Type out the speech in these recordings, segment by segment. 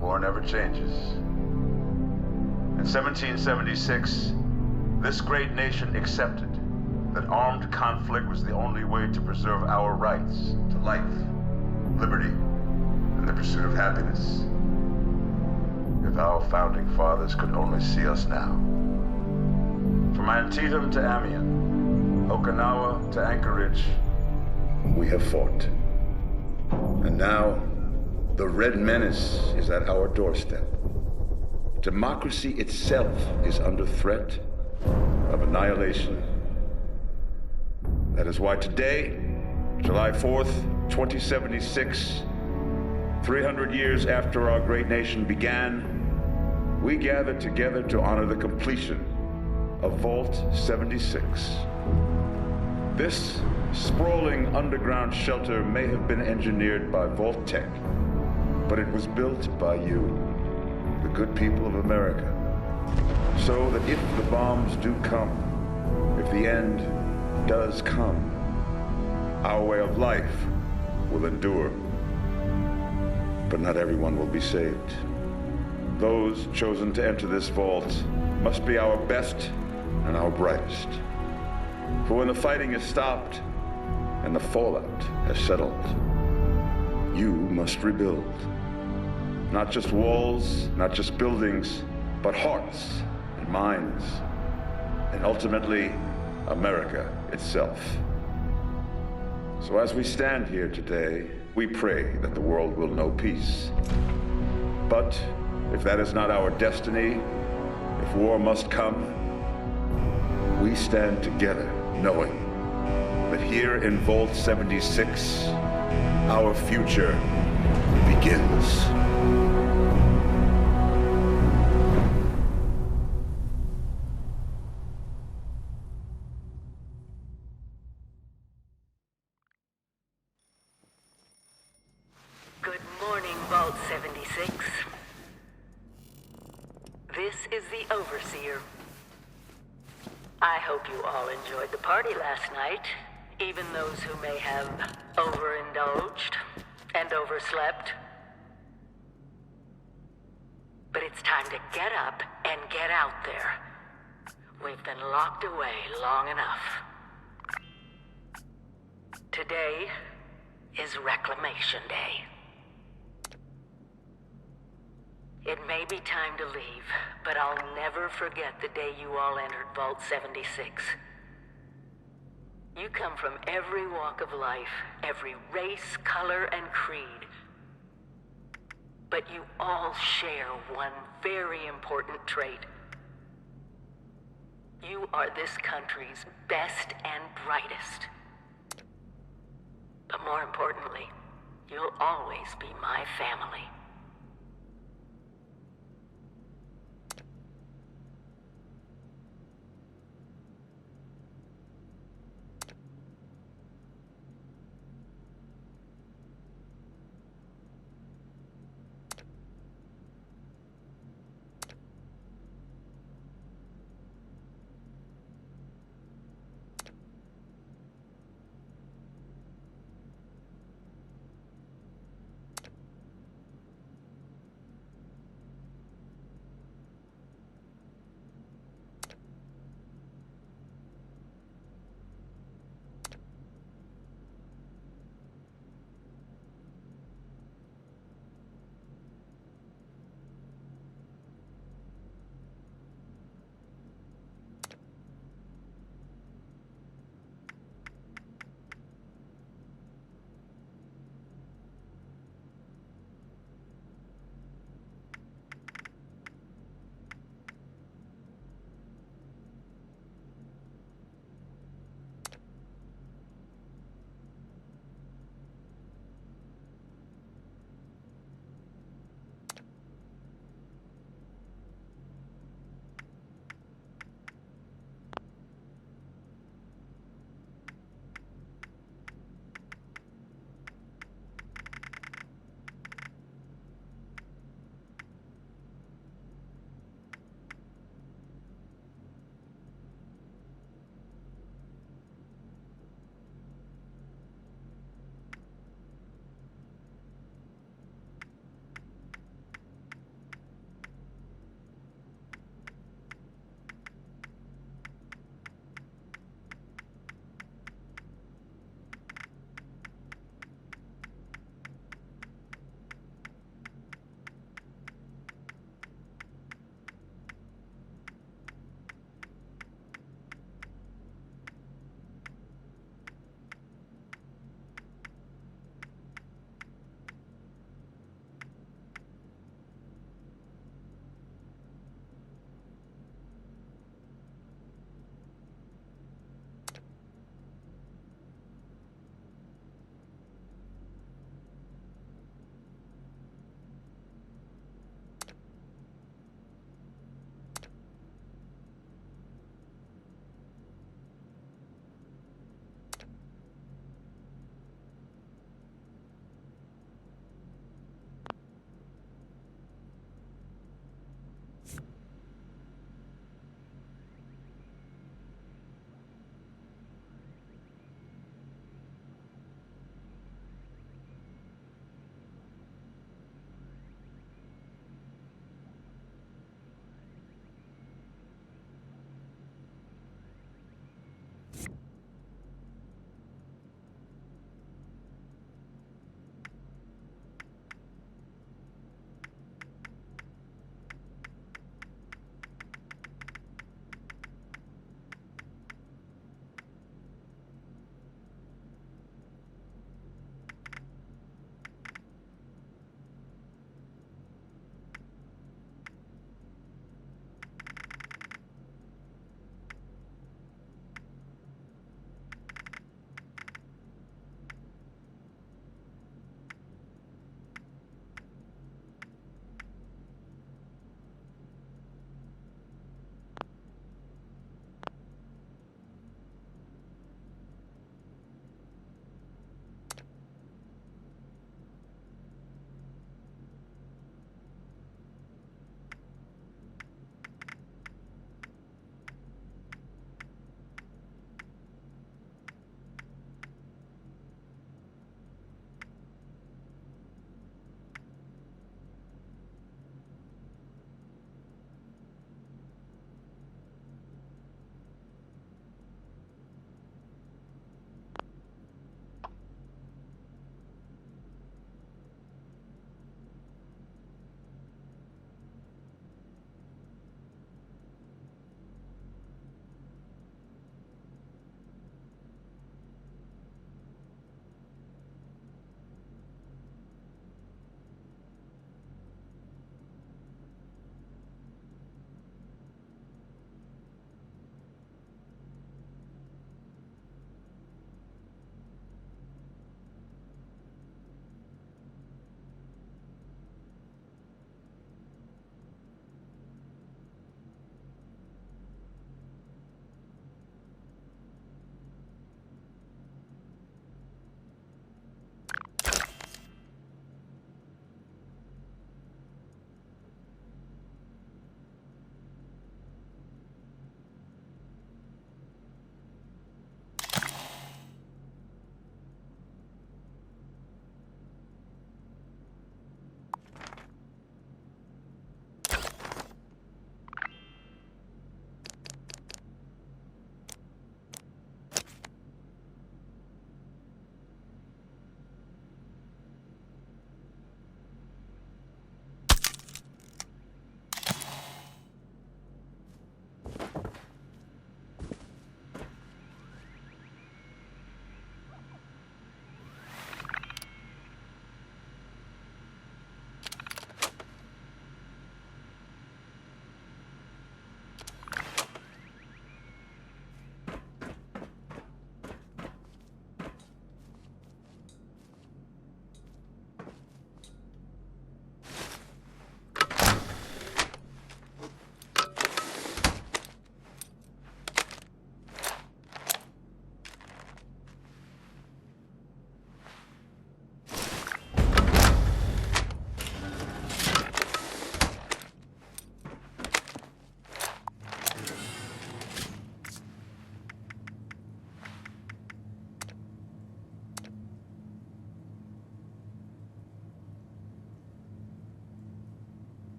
War never changes. In 1776, this great nation accepted that armed conflict was the only way to preserve our rights to life, liberty, and the pursuit of happiness. If our founding fathers could only see us now. From Antietam to Amiens, Okinawa to Anchorage, we have fought. And now, the Red Menace is at our doorstep. Democracy itself is under threat of annihilation. That is why today, July 4th, 2076, 300 years after our great nation began, we gather together to honor the completion of Vault 76. This sprawling underground shelter may have been engineered by Vault Tech, but it was built by you, the good people of America, so that if the bombs do come, if the end does come, our way of life will endure. But not everyone will be saved. Those chosen to enter this vault must be our best and our brightest. For when the fighting is stopped and the fallout has settled, you must rebuild. Not just walls, not just buildings, but hearts and minds, and ultimately, America itself. So as we stand here today, we pray that the world will know peace. But if that is not our destiny, if war must come, we stand together knowing that here in Vault 76, our future begins. Good morning, Vault 76. This is the Overseer. I hope you all enjoyed the party last night, even those who may have overindulged and overslept. But it's time to get up and get out there. We've been locked away long enough. Today is Reclamation Day. It may be time to leave, but I'll never forget the day you all entered Vault 76. You come from every walk of life, every race, color, and creed. But you all share one very important trait. You are this country's best and brightest. But more importantly, you'll always be my family.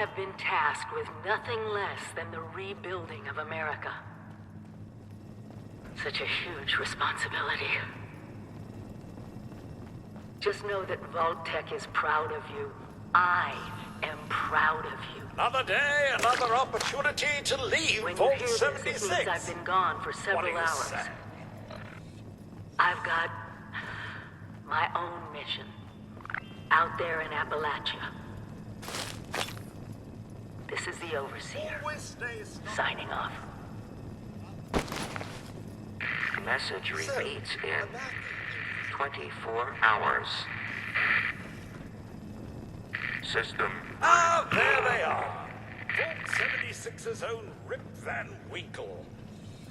have been tasked with nothing less than the rebuilding of America. Such a huge responsibility. Just know that Vault-Tec is proud of you. I am proud of you. Another day, another opportunity to leave When you Vault hear this, 76. it means I've been gone for What do several you hours. say? I've got my own mission out there in Appalachia. This is the Overseer, Always stay signing off. Message repeats in 24 hours. System. Ah, there they are. Vault 76's own Rip Van Winkle.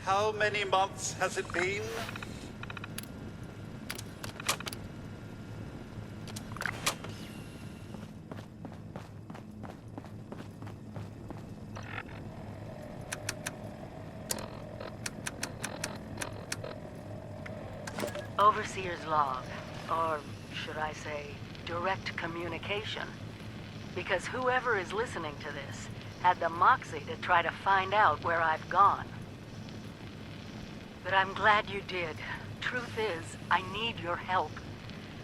How many months has it been? Overseer's log, or should I say, direct communication. Because whoever is listening to this had the moxie to try to find out where I've gone. But I'm glad you did. Truth is, I need your help.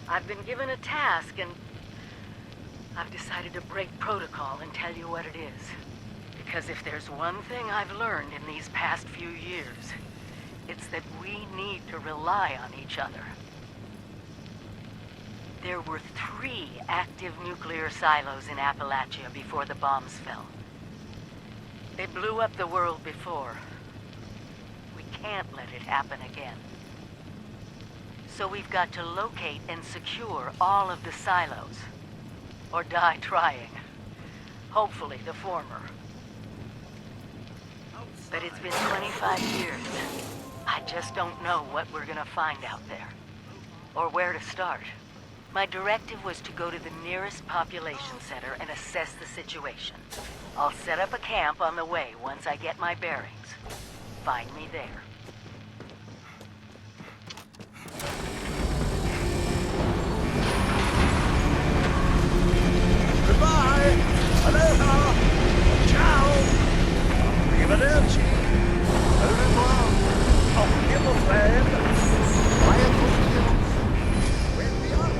I've been given a task and I've decided to break protocol and tell you what it is. Because if there's one thing I've learned in these past few years, it's that we need to rely on each other. There were 3 active nuclear silos in Appalachia before the bombs fell. They blew up the world before. We can't let it happen again. So we've got to locate and secure all of the silos. Or die trying. Hopefully the former. But it's been 25 years. I just don't know what we're gonna find out there. Or where to start. My directive was to go to the nearest population center and assess the situation. I'll set up a camp on the way once I get my bearings. Find me there. Goodbye. Aloha. Ciao. Arrivederci. Au revoir. Auf Wiedersehen. Quiet Williams. With the army.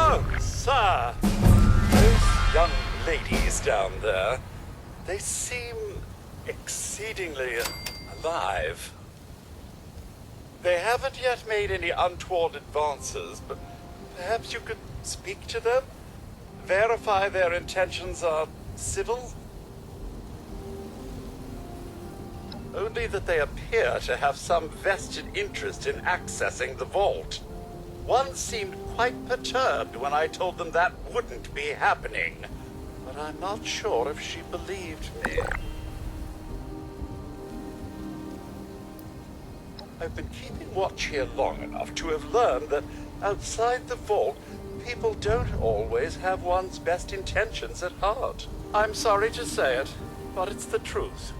Oh, sir. Those young ladies down there, they seem exceedingly alive. They haven't yet made any untoward advances, but perhaps you could speak to them? Verify their intentions are civil? Only that they appear to have some vested interest in accessing the vault. One seemed quite perturbed when I told them that wouldn't be happening, but I'm not sure if she believed me. I've been keeping watch here long enough to have learned that outside the vault, people don't always have one's best intentions at heart. I'm sorry to say it, but it's the truth.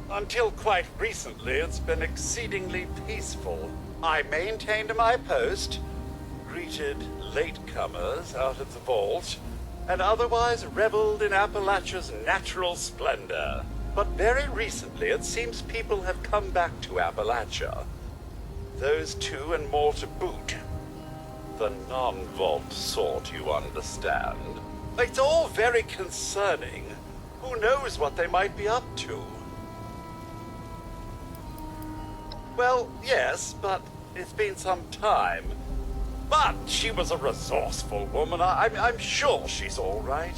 Until quite recently, it's been exceedingly peaceful. I maintained my post, greeted latecomers out of the vault, and otherwise reveled in Appalachia's natural splendor. But very recently, it seems people have come back to Appalachia. Those 2 and more to boot. The non-vault sort, you understand. It's all very concerning. Who knows what they might be up to? Well, yes, but it's been some time. But she was a resourceful woman. I'm sure she's all right.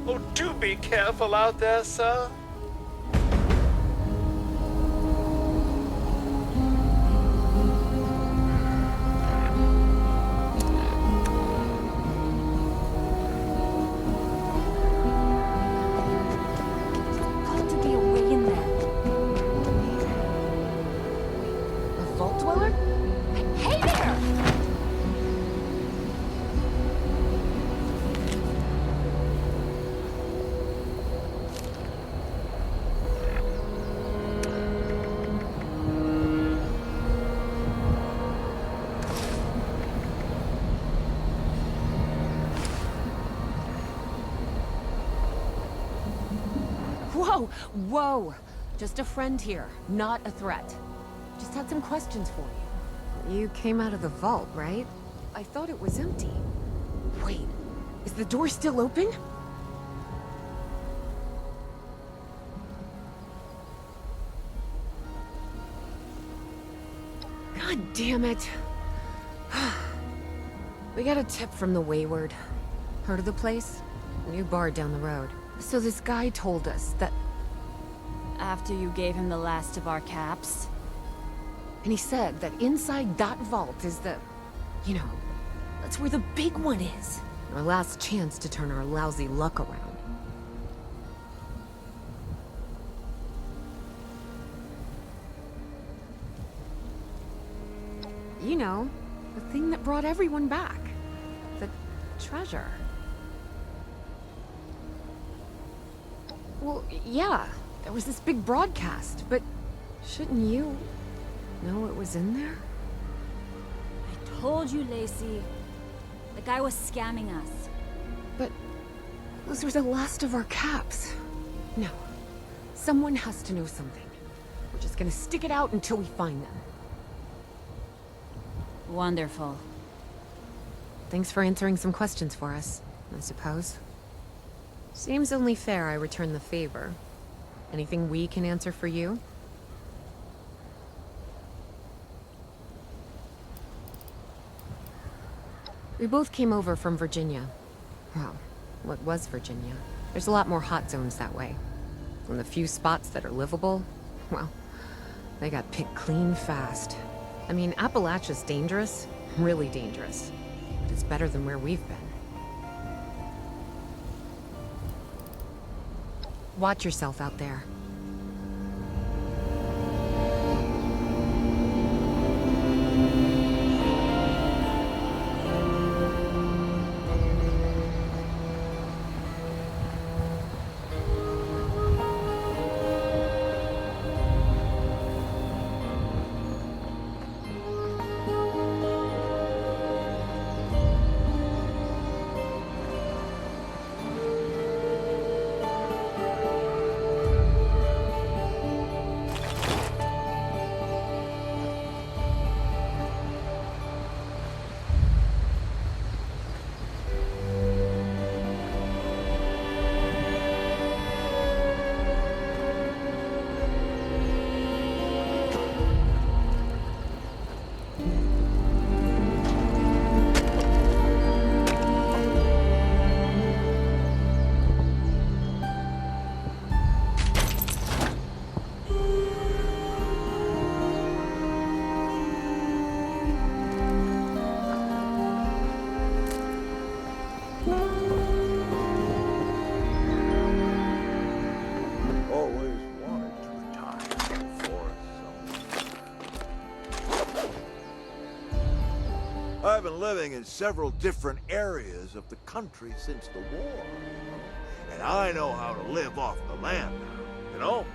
Oh, do be careful out there, sir. Whoa, whoa! Just a friend here, not a threat. Just had some questions for you. You came out of the vault, right? I thought it was empty. Wait, is the door still open? God damn it. We got a tip from the Wayward. Heard of the place? New bar down the road. So this guy told us that... After you gave him the last of our caps? And he said that inside that vault is the... You know, that's where the big one is. Our last chance to turn our lousy luck around. You know, the thing that brought everyone back. The treasure. Well, yeah, there was this big broadcast, but shouldn't you know it was in there? I told you, Lacey. The guy was scamming us. But those were the last of our caps. No, someone has to know something. We're just gonna stick it out until we find them. Wonderful. Thanks for answering some questions for us, I suppose. Seems only fair I return the favor. Anything we can answer for you? We both came over from Virginia. Well, what was Virginia? There's a lot more hot zones that way. And the few spots that are livable, well, they got picked clean fast. I mean, Appalachia's dangerous, really dangerous. But it's better than where we've been. Watch yourself out there. Always wanted to retire before so. I've been living in several different areas of the country since the war. And I know how to live off the land now, you know?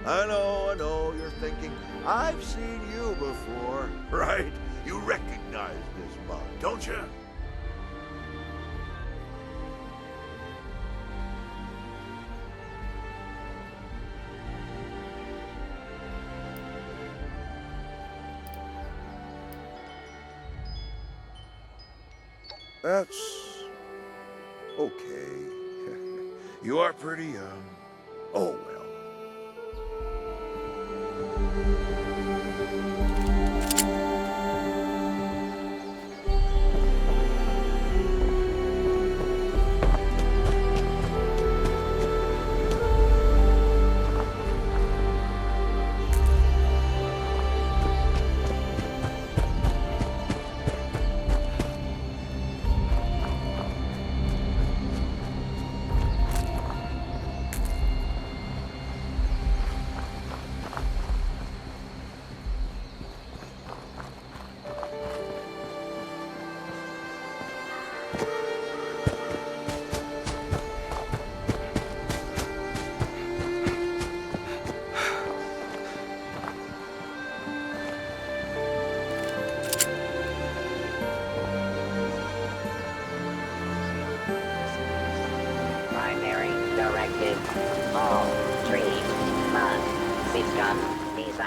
I know, you're thinking, I've seen you before, right? You recognize this mug, don't you? That's okay. You are pretty young. Oh, well.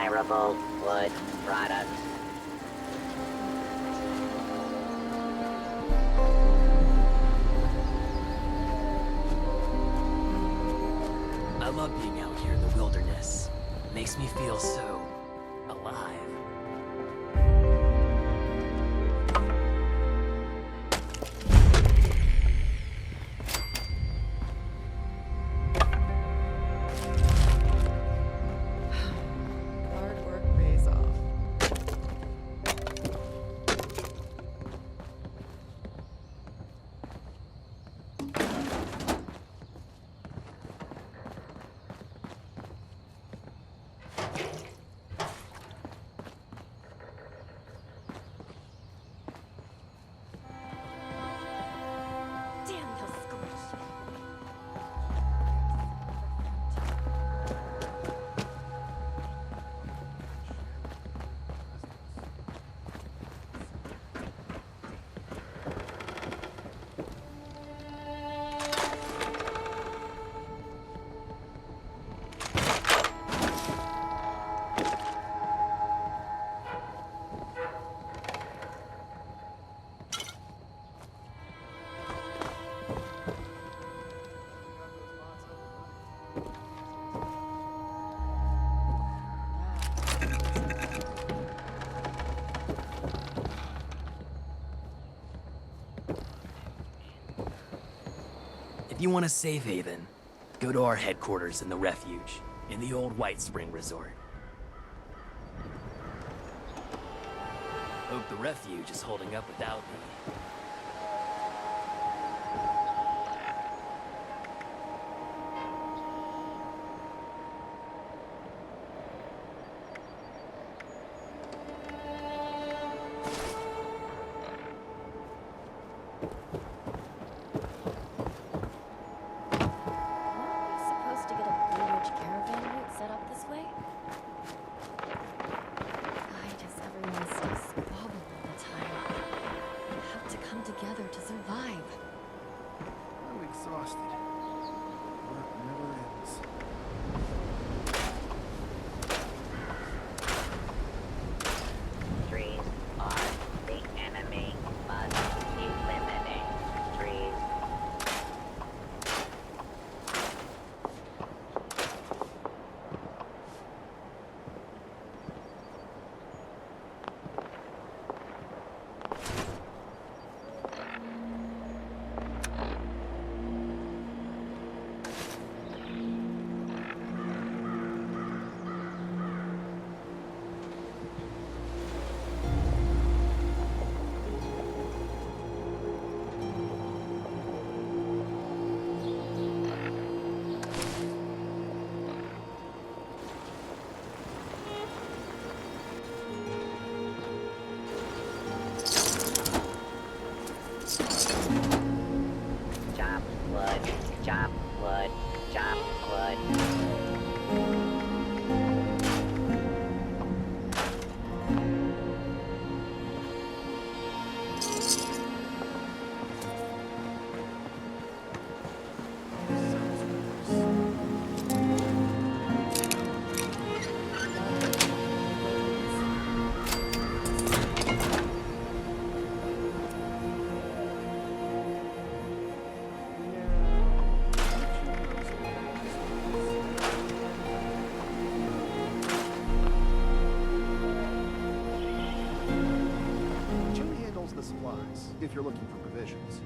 desirable wood products. I love being out here in the wilderness. Makes me feel so alive. Hard work pays off. Damn those squishy. If you want a safe haven, go to our headquarters in the refuge, in the old White Spring Resort. Hope the refuge is holding up without me. Aren't we supposed to get a Blue Ridge caravan route set up this way? Why does everyone stay squabble all the time? We have to come together to survive. I'm exhausted. Work never ends. Trees are the enemy. Must eliminate trees. Chop wood, chop wood, chop wood. Jim handles the supplies, if you're looking for provisions.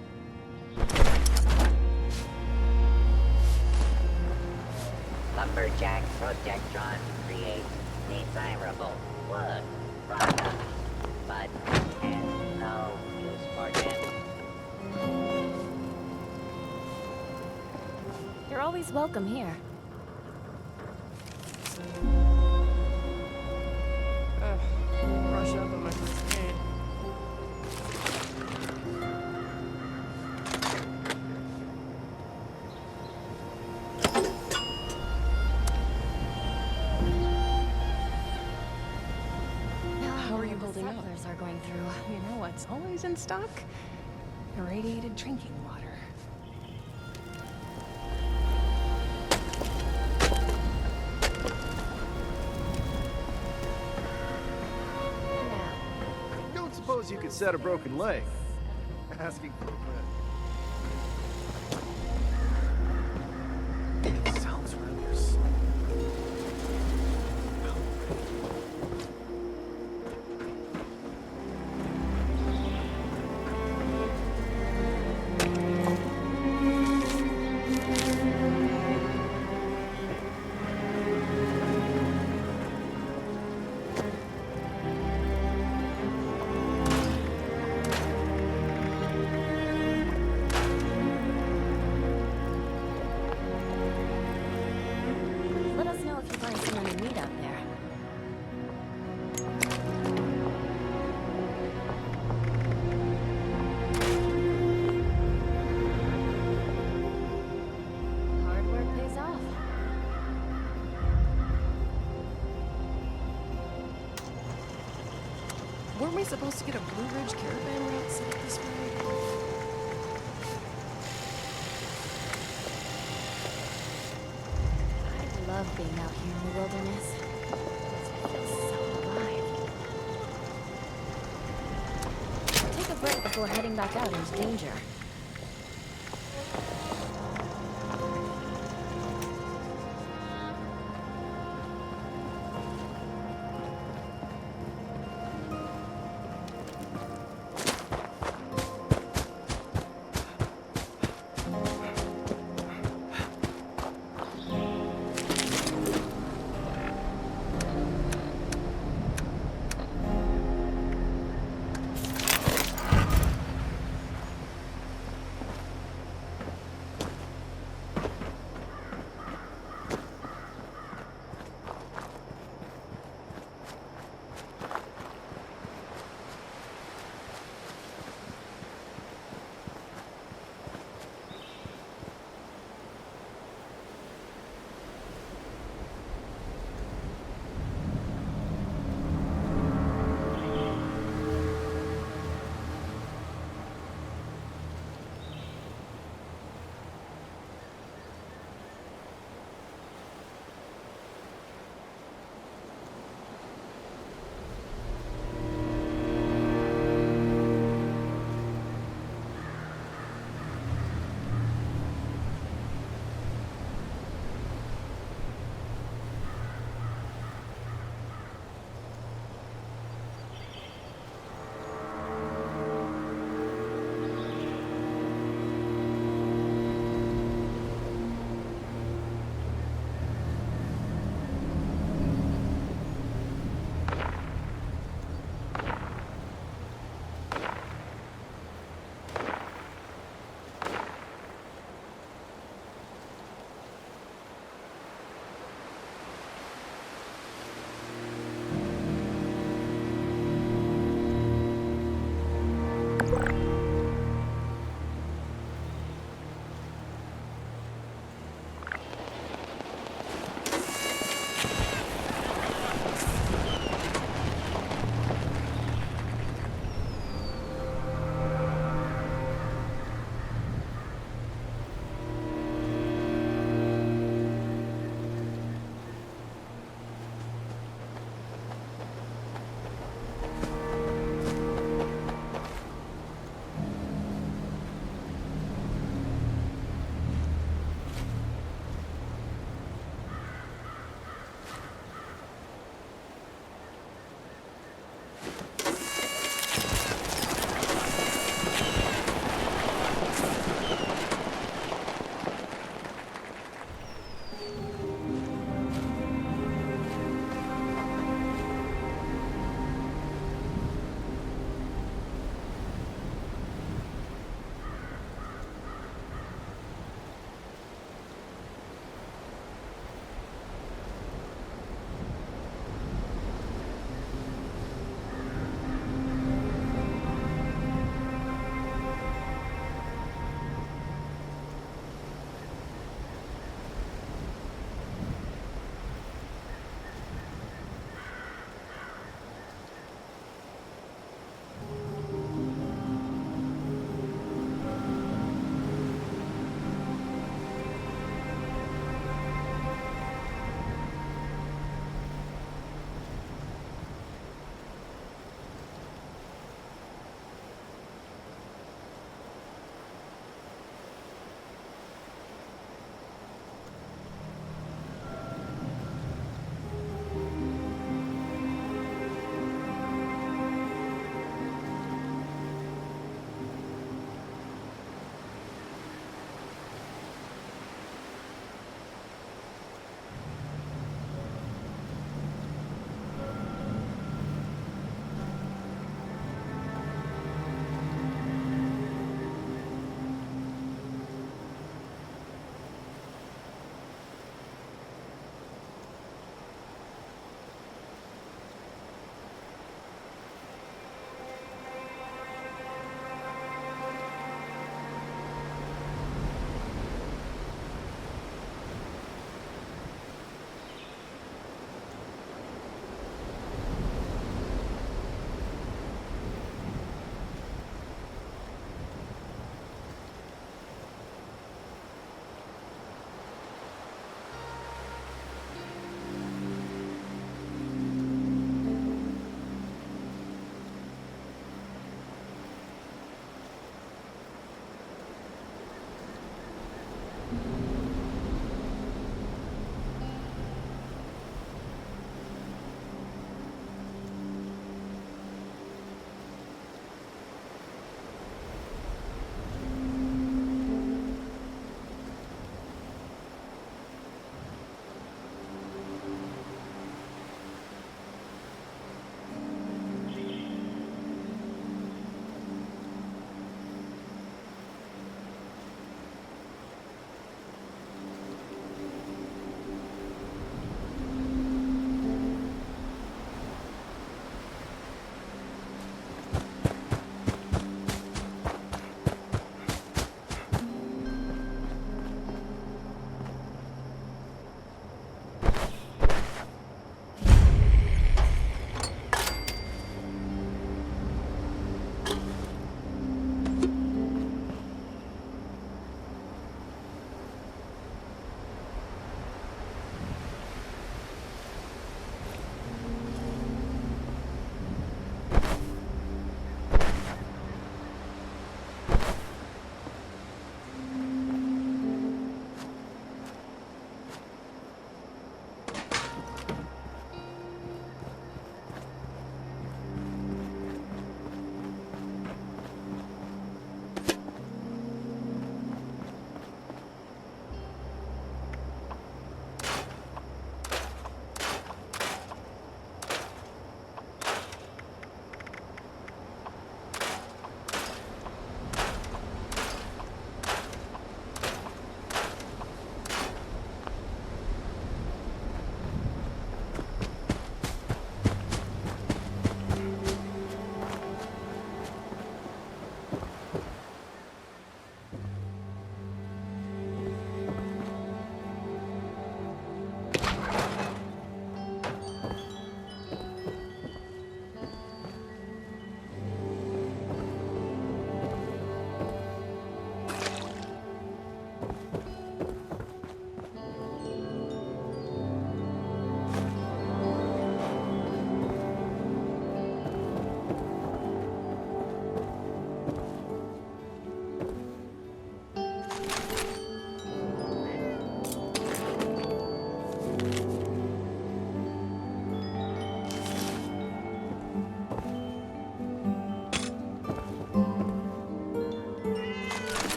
Lumberjack Protectron creates desirable wood products, but has no use for them. You're always welcome here. Brush up on my first aid. How are you holding up? Settlers are going through. You know what's always in stock? Irradiated drinking water. Suppose you could set a broken leg. Asking for a friend. Sounds rather slow. Let us know if you find someone in need out there. Hard work pays off. Weren't we supposed to get a Blue Ridge caravan route set up this way? I love being out here in the wilderness. It feels so alive. Take a break before heading back out into danger.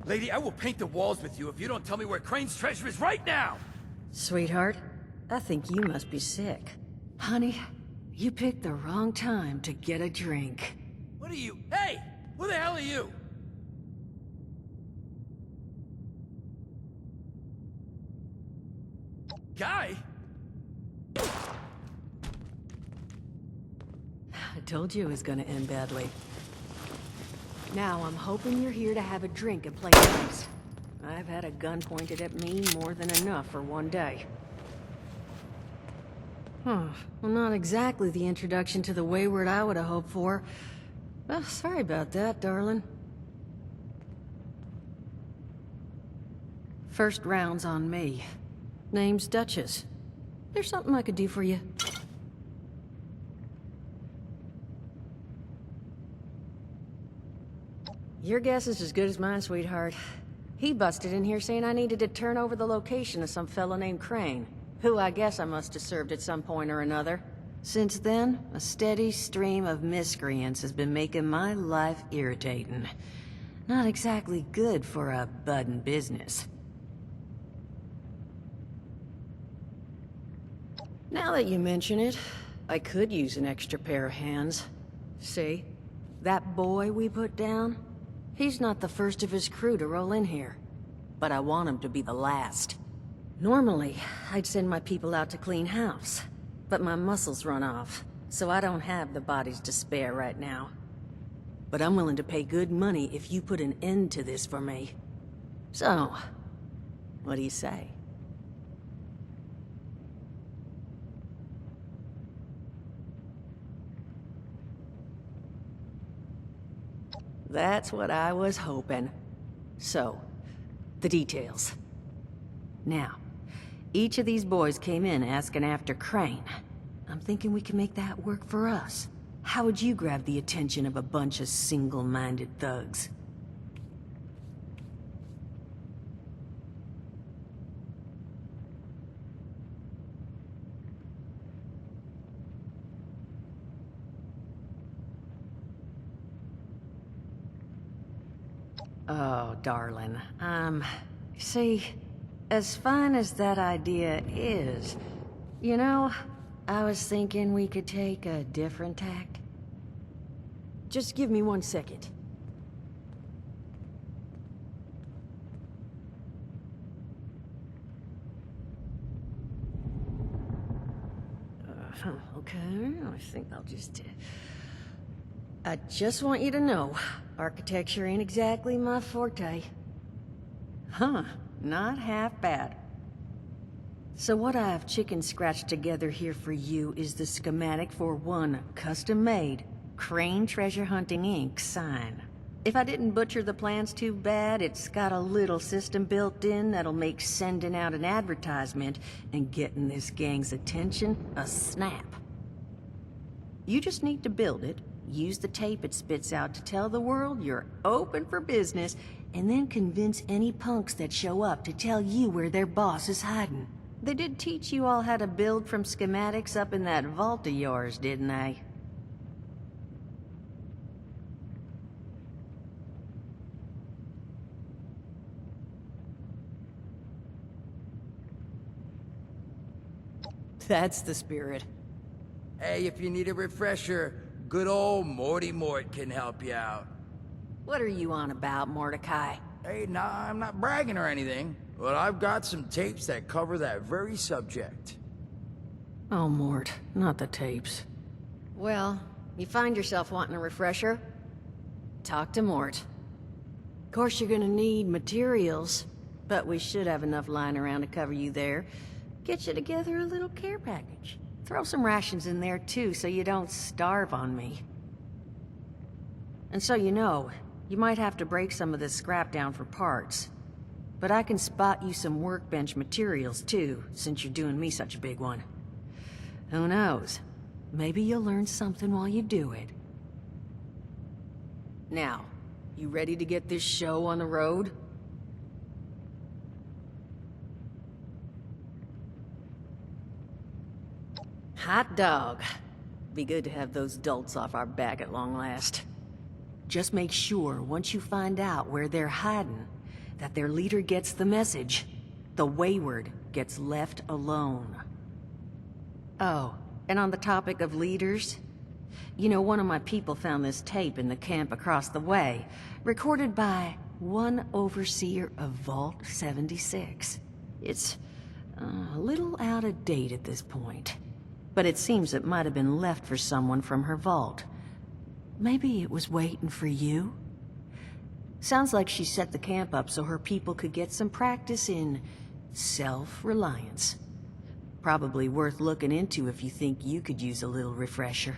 Lady, I will paint the walls with you if you don't tell me where Crane's treasure is right now! Sweetheart, I think you must be sick. Honey, you picked the wrong time to get a drink. What are you? Hey! Who the hell are you? Guy? I told you it was gonna end badly. Now I'm hoping you're here to have a drink and play nice. I've had a gun pointed at me more than enough for one day. Well, not exactly the introduction to the Wayward I would have hoped for. Well, sorry about that, darling. First round's on me. Name's Duchess. There's something I could do for you. Your guess is as good as mine, sweetheart. He busted in here saying I needed to turn over the location of some fellow named Crane, who I guess I must have served at some point or another. Since then, a steady stream of miscreants has been making my life irritating. Not exactly good for a budding business. Now that you mention it, I could use an extra pair of hands. See? That boy we put down? He's not the first of his crew to roll in here. But I want him to be the last. Normally, I'd send my people out to clean house. But my muscles run off, so I don't have the bodies to spare right now. But I'm willing to pay good money if you put an end to this for me. So, what do you say? That's what I was hoping. So, the details. Now, each of these boys came in asking after Crane. I'm thinking we can make that work for us. How would you grab the attention of a bunch of single-minded thugs? Oh, darling. See, as fine as that idea is, you know, I was thinking we could take a different tack. Just give me 1 second. Okay, I think I'll just... I just want you to know, architecture ain't exactly my forte. Huh, not half bad. So what I've chicken scratched together here for you is the schematic for one custom-made Crane Treasure Hunting Inc. sign. If I didn't butcher the plans too bad, it's got a little system built in that'll make sending out an advertisement and getting this gang's attention a snap. You just need to build it, use the tape it spits out to tell the world you're open for business, and then convince any punks that show up to tell you where their boss is hiding. They did teach you all how to build from schematics up in that vault of yours, didn't they? That's the spirit. Hey, if you need a refresher, good old Morty Mort can help you out. What are you on about, Mordecai? Hey, nah, I'm not bragging or anything, but I've got some tapes that cover that very subject. Oh, Mort, not the tapes. Well, you find yourself wanting a refresher? Talk to Mort. Of course, you're gonna need materials, but we should have enough lying around to cover you there. Get you together a little care package. Throw some rations in there, too, so you don't starve on me. And so you know, you might have to break some of this scrap down for parts. But I can spot you some workbench materials, too, since you're doing me such a big one. Who knows? Maybe you'll learn something while you do it. Now, you ready to get this show on the road? Hot dog. Be good to have those dolts off our back at long last. Just make sure, once you find out where they're hiding, that their leader gets the message. The wayward gets left alone. Oh, and on the topic of leaders, you know, one of my people found this tape in the camp across the way, recorded by one overseer of Vault 76. It's a little out of date at this point, but it seems it might have been left for someone from her vault. Maybe it was waiting for you? Sounds like she set the camp up so her people could get some practice in self-reliance. Probably worth looking into if you think you could use a little refresher.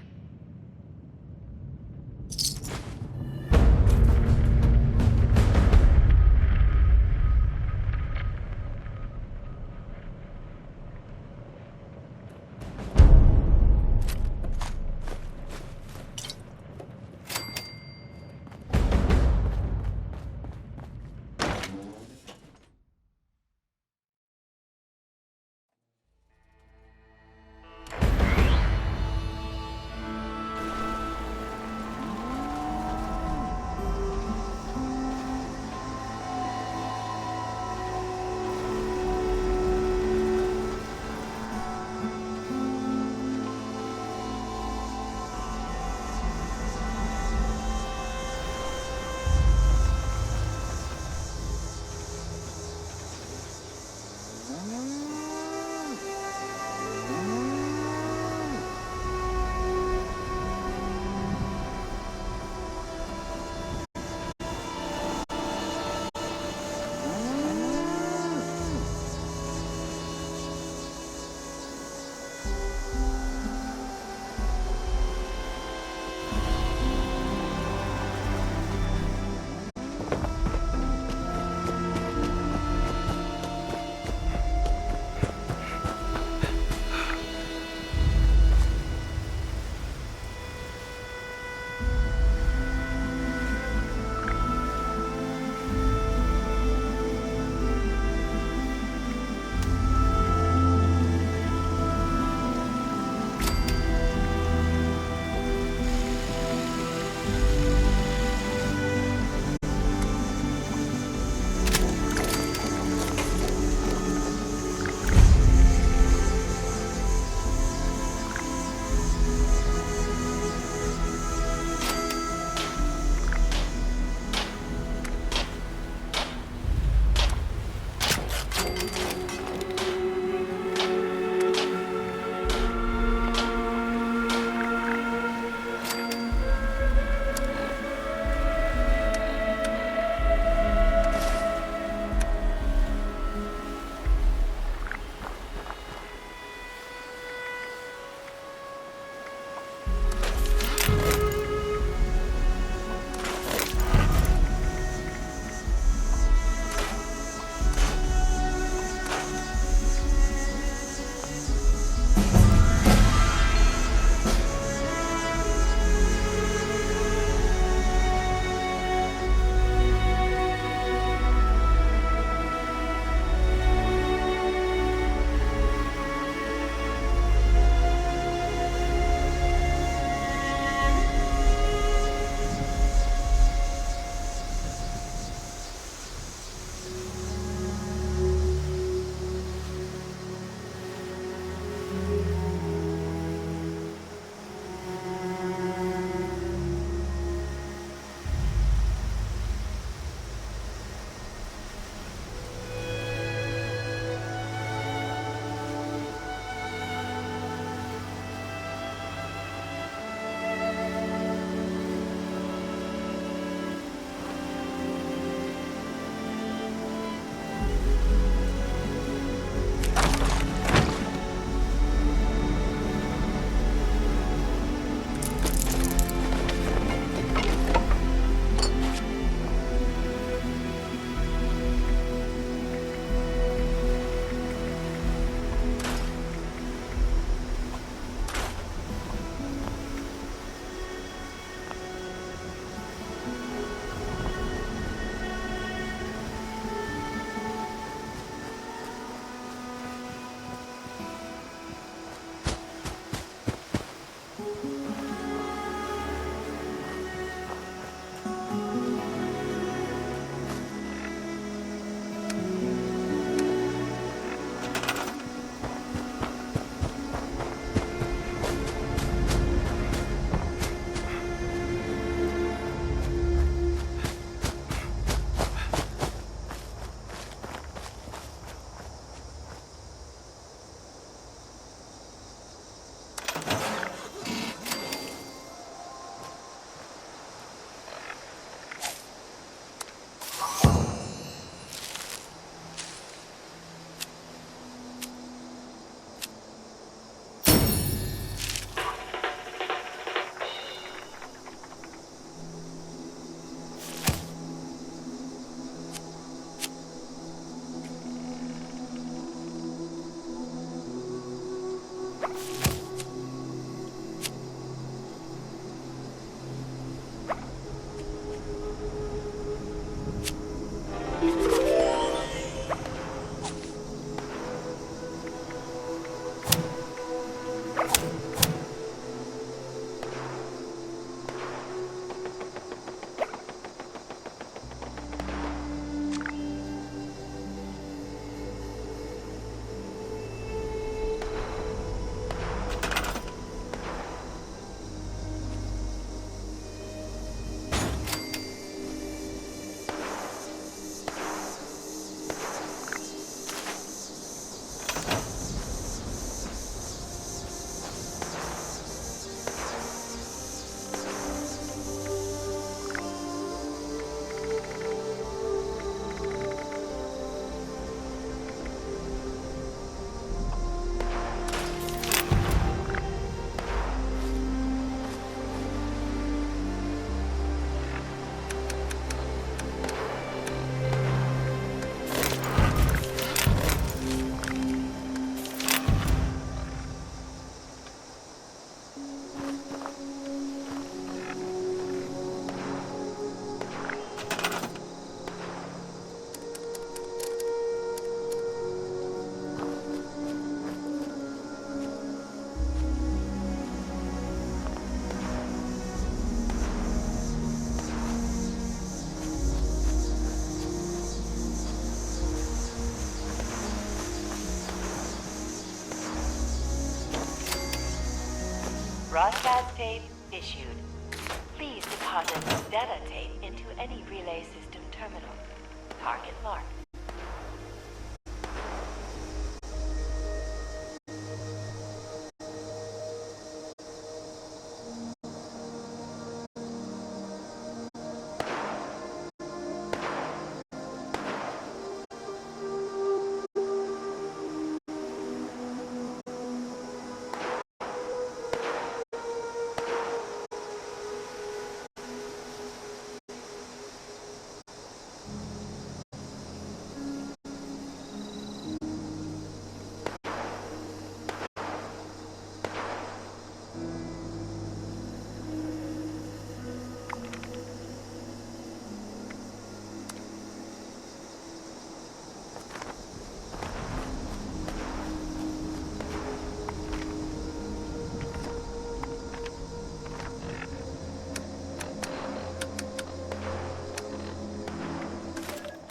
Broadcast tape issued. Please deposit data tape into any relay system terminal. Target marked.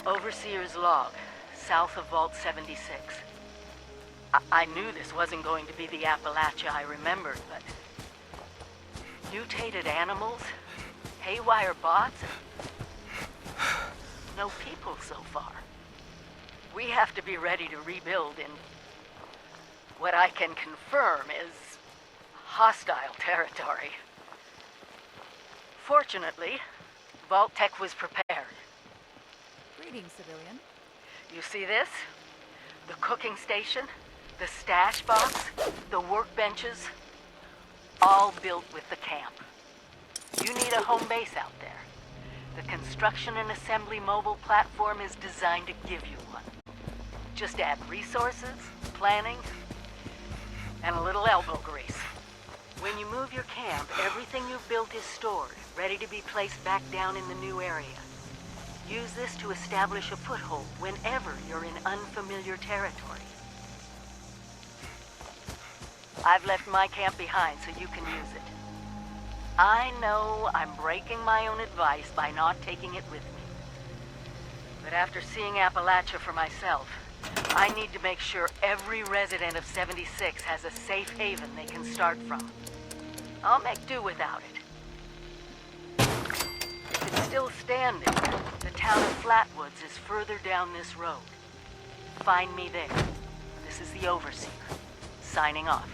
Overseer's log, south of Vault 76. I knew this wasn't going to be the Appalachia I remembered, but... mutated animals? Haywire bots? No people so far. We have to be ready to rebuild in... what I can confirm is... hostile territory. Fortunately, Vault Tech was prepared. Greetings, civilian. You see this? The cooking station, the stash box, the workbenches, all built with the camp. You need a home base out there. The construction and assembly mobile platform is designed to give you one. Just add resources, planning, and a little elbow grease. When you move your camp, everything you've built is stored, ready to be placed back down in the new area. Use this to establish a foothold whenever you're in unfamiliar territory. I've left my camp behind so you can use it. I know I'm breaking my own advice by not taking it with me. But after seeing Appalachia for myself, I need to make sure every resident of 76 has a safe haven they can start from. I'll make do without it. If it's still standing, the town of Flatwoods is further down this road. Find me there. This is the Overseer, signing off.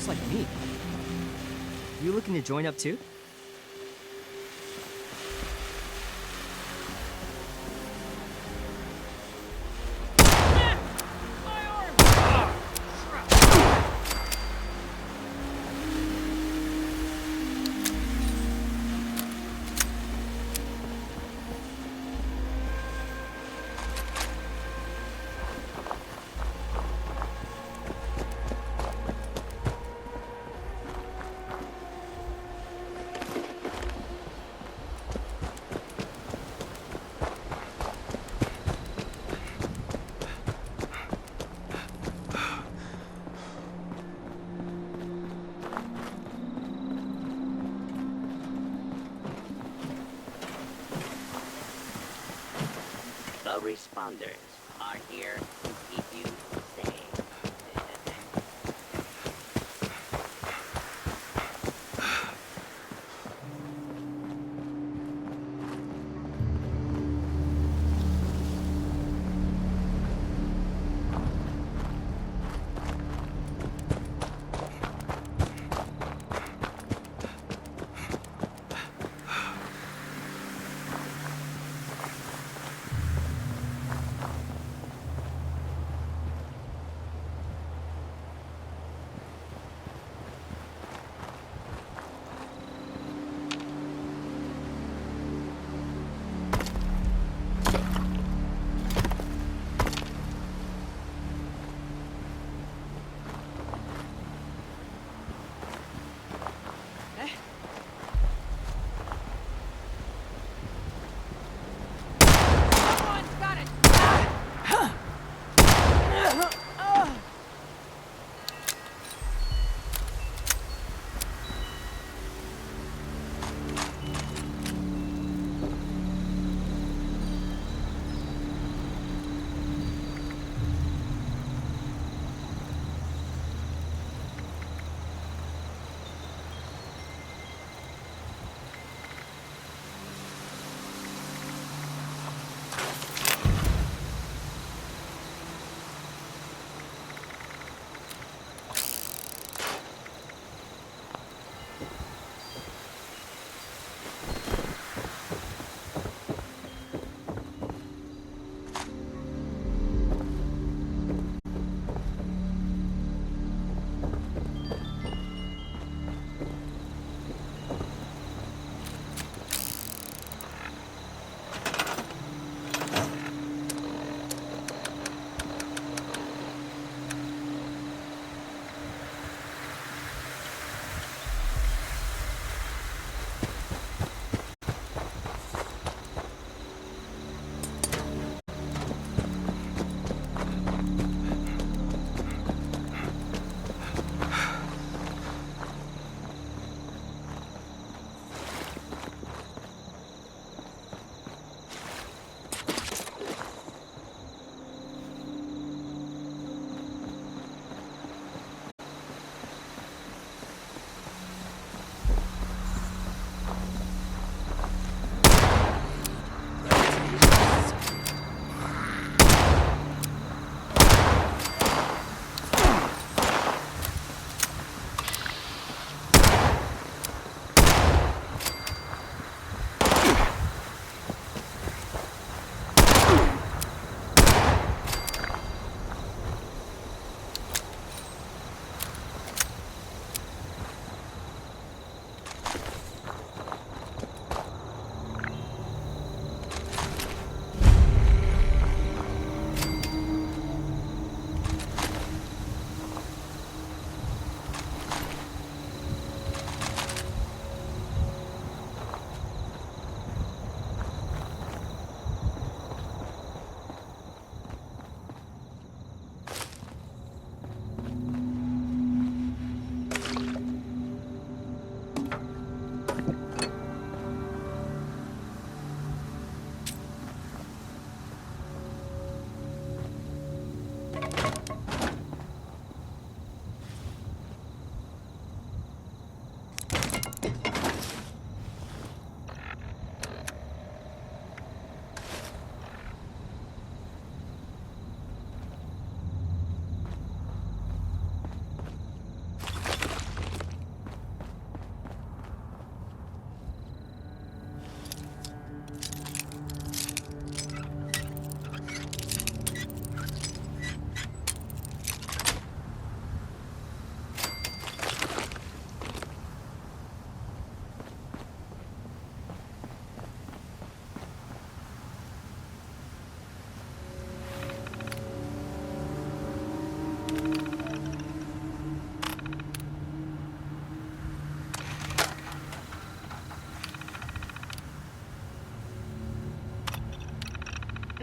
Like me. You looking to join up too? responders are here to keep you safe.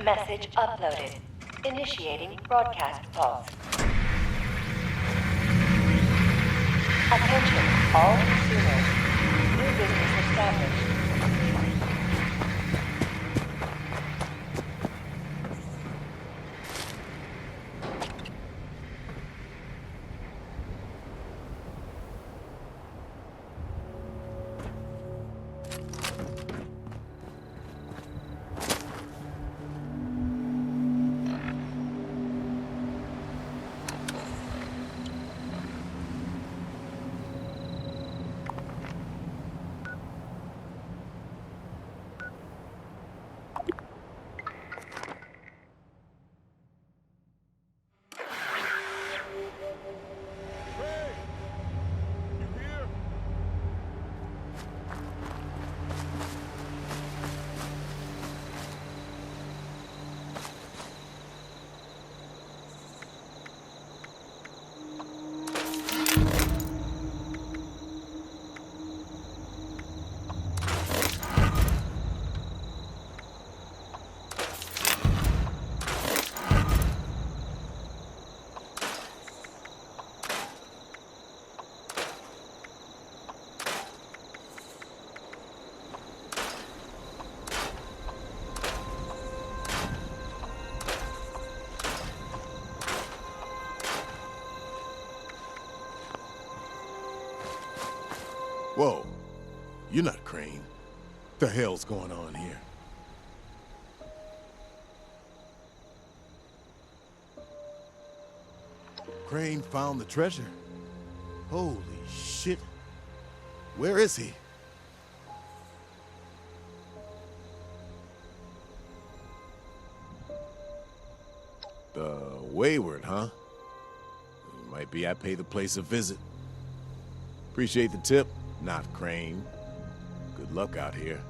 Message uploaded. Initiating broadcast pulse. Attention, all consumers. New business established. Whoa. You're not Crane. The hell's going on here? Crane found the treasure. Holy shit. Where is he? The Wayward, huh? Might be I pay the place a visit. Appreciate the tip, not Crane. Good luck out here.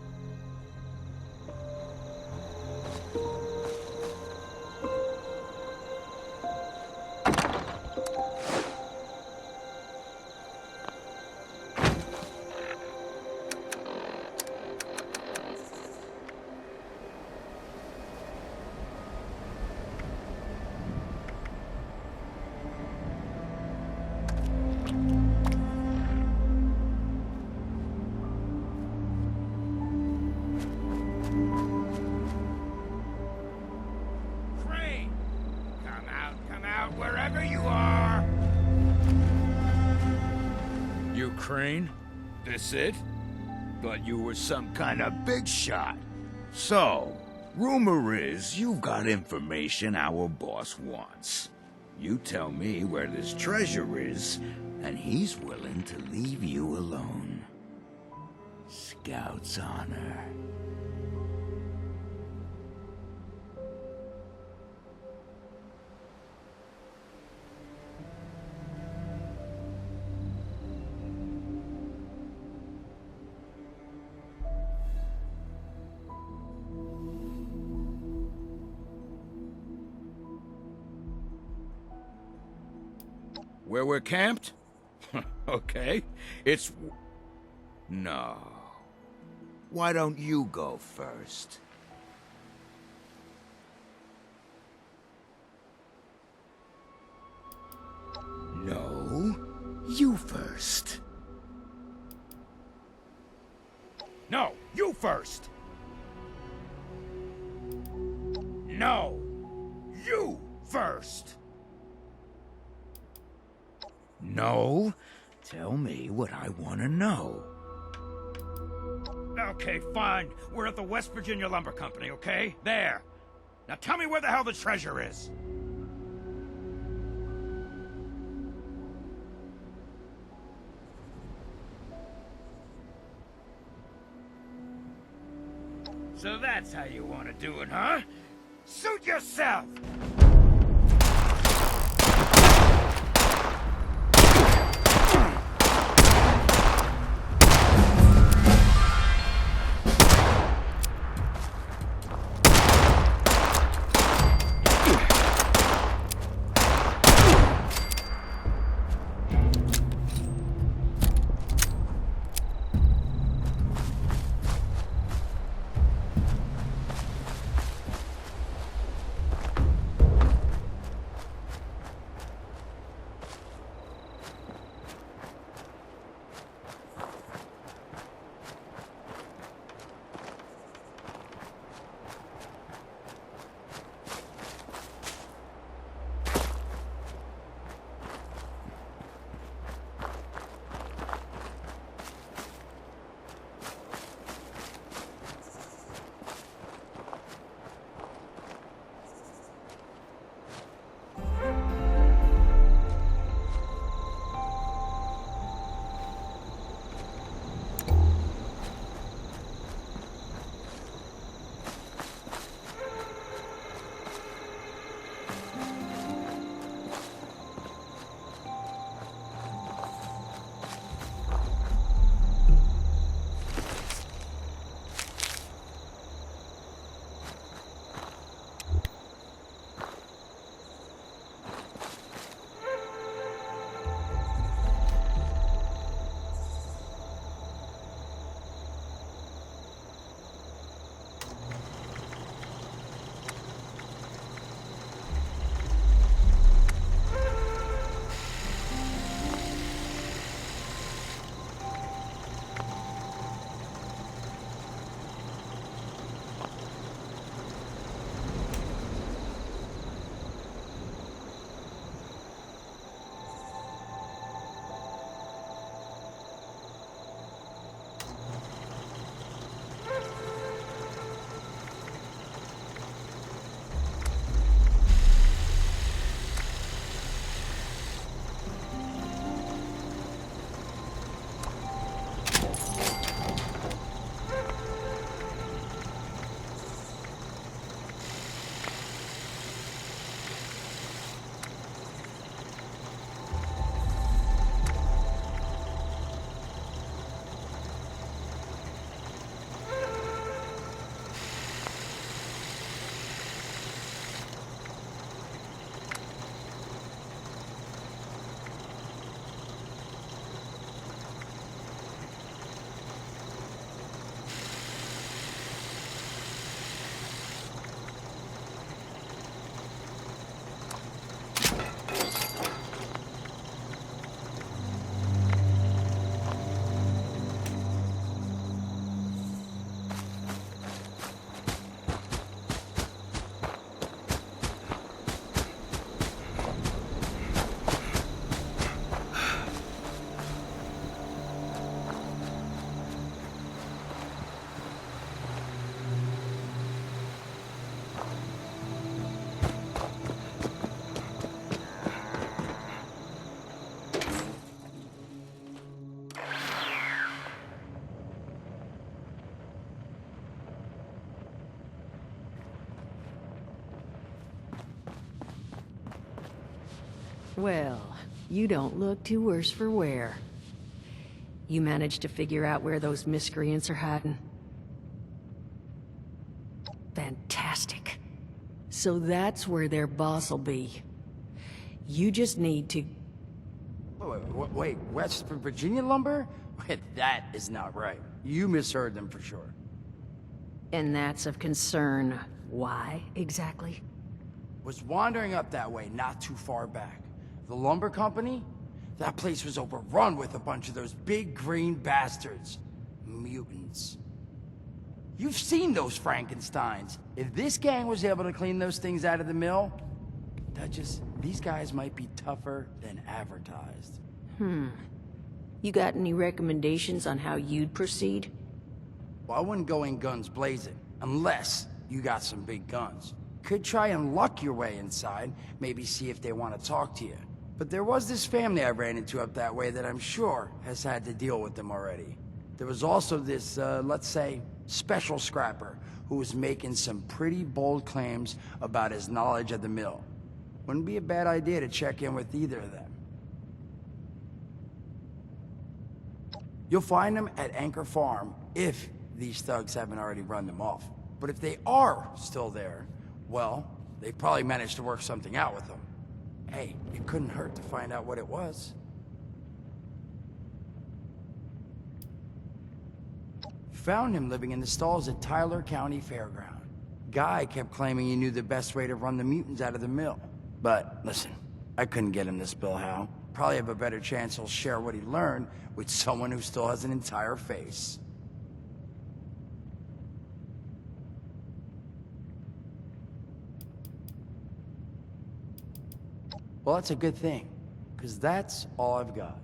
Wherever you are! You Crane? This it? Thought you were some kind of big shot. So, rumor is you've got information our boss wants. You tell me where this treasure is, and he's willing to leave you alone. Scout's honor. Where we're camped? Okay. It's... No. Why don't you go first? No. You first. No. You first. No. You first. No? Tell me what I want to know. Okay, fine. We're at the West Virginia Lumber Company, okay? There. Now tell me where the hell the treasure is. So that's how you want to do it, huh? Suit yourself! Well, you don't look too worse for wear. You managed to figure out where those miscreants are hiding? Fantastic. So that's where their boss will be. You just need to... Wait, West Virginia lumber? Wait, that is not right. You misheard them for sure. And that's of concern. Why, exactly? Was wandering up that way not too far back. The lumber company? That place was overrun with a bunch of those big green bastards. Mutants. You've seen those Frankensteins. If this gang was able to clean those things out of the mill, these guys might be tougher than advertised. You got any recommendations on how you'd proceed? Well, I wouldn't go in guns blazing, unless you got some big guns. Could try and luck your way inside, maybe see if they want to talk to you. But there was this family I ran into up that way that I'm sure has had to deal with them already. There was also this, let's say, special scrapper who was making some pretty bold claims about his knowledge of the mill. Wouldn't be a bad idea to check in with either of them. You'll find them at Anchor Farm if these thugs haven't already run them off. But if they are still there, well, they probably managed to work something out with them. Hey, it couldn't hurt to find out what it was. Found him living in the stalls at Tyler County Fairground. Guy kept claiming he knew the best way to run the mutants out of the mill. But listen, I couldn't get him to spill how. Probably have a better chance he'll share what he learned with someone who still has an entire face. Well, that's a good thing, because that's all I've got.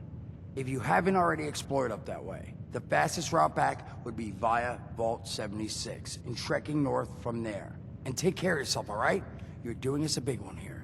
If you haven't already explored up that way, the fastest route back would be via Vault 76 and trekking north from there. And take care of yourself, all right? You're doing us a big one here.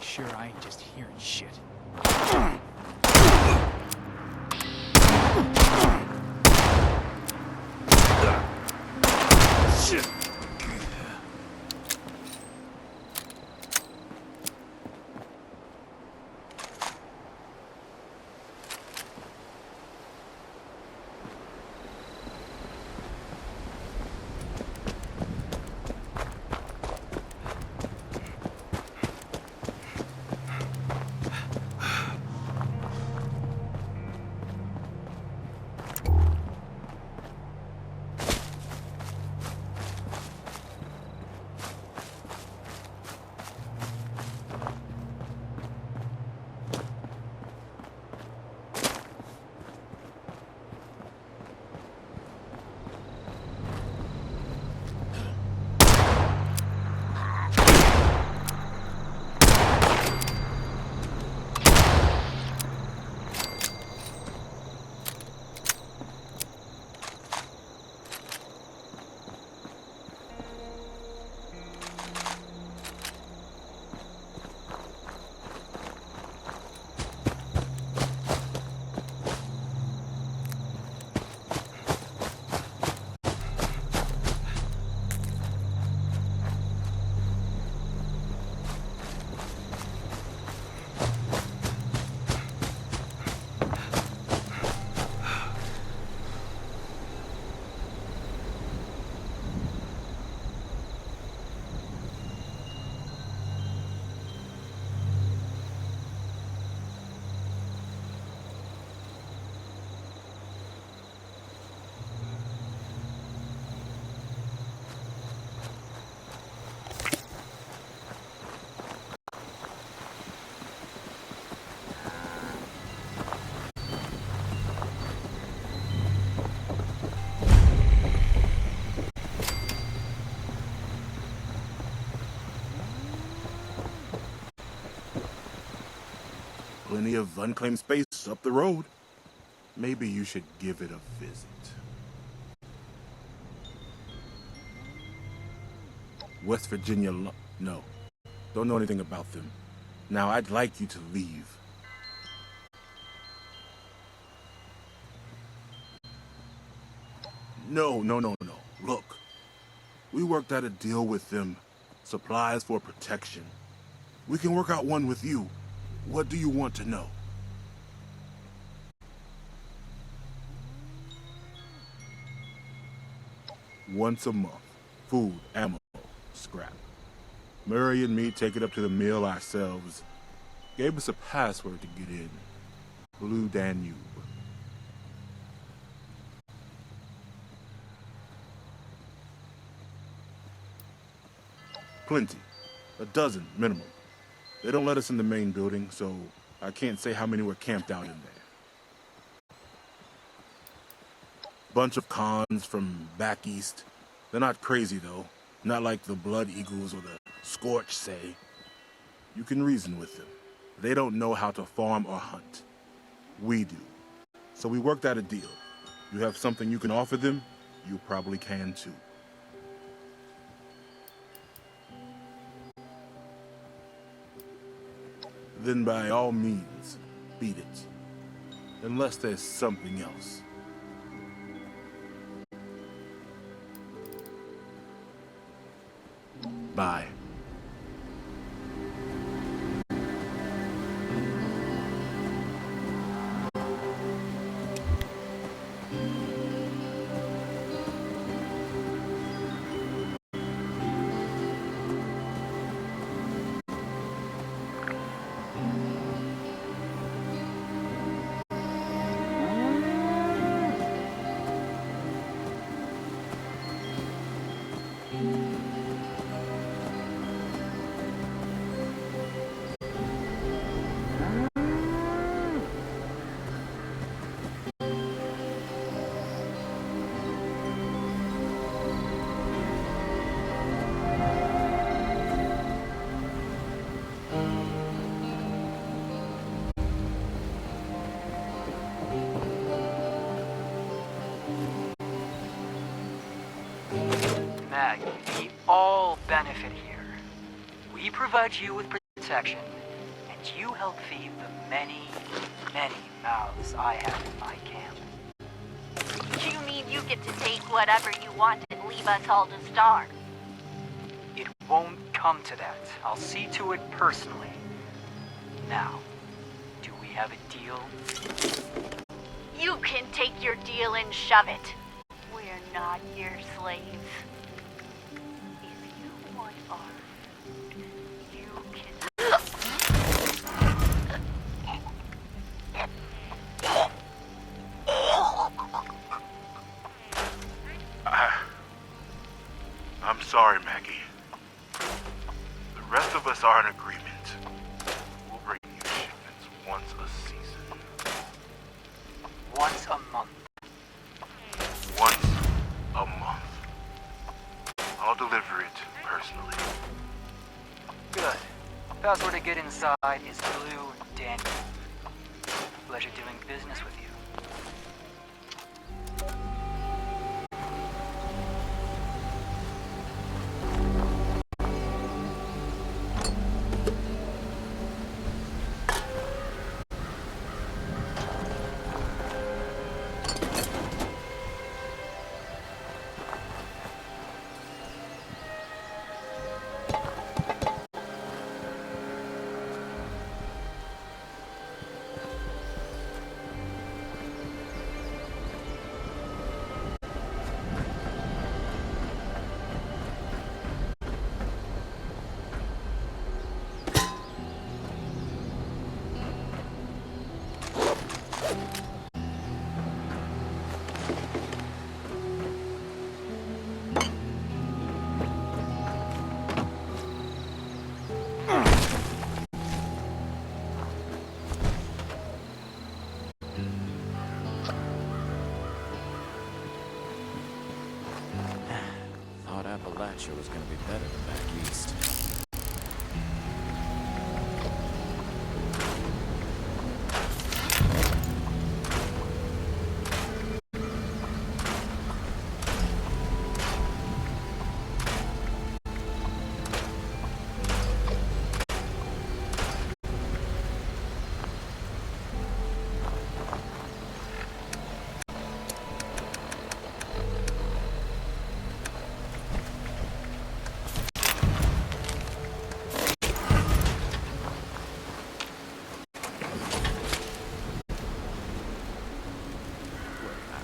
Sure, I ain't just hearing shit. Plenty of unclaimed space up the road. Maybe you should give it a visit. West Virginia no. Don't know anything about them. Now, I'd like you to leave. No. Look. We worked out a deal with them. Supplies for protection. We can work out one with you. What do you want to know? Once a month. Food, ammo, scrap. Murray and me take it up to the mill ourselves. Gave us a password to get in. Blue Danube. Plenty. A dozen, minimum. They don't let us in the main building, so I can't say how many were camped out in there. Bunch of cons from back east. They're not crazy, though. Not like the Blood Eagles or the Scorch say. You can reason with them. They don't know how to farm or hunt. We do. So we worked out a deal. You have something you can offer them, you probably can too. Then by all means, beat it. Unless there's something else. Bye. Mag, we all benefit here. We provide you with protection, and you help feed the many, many mouths I have in my camp. You mean you get to take whatever you want and leave us all to starve? It won't come to that. I'll see to it personally. Now, do we have a deal? You can take your deal and shove it. We're not your slaves. If you want our food, you can... I'm sorry, Maggie. The rest of us are in agreement. We'll bring you shipments once a season. Once a month. Once a month. I'll deliver it personally. Good. Password to get inside is Blue Daniel. Pleasure doing business with you. Appalachia was gonna be better than back east.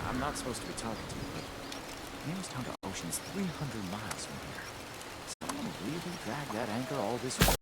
I'm not supposed to be talking to you, but Jamestown to Ocean's 300 miles from here. Someone really dragged that anchor all this way.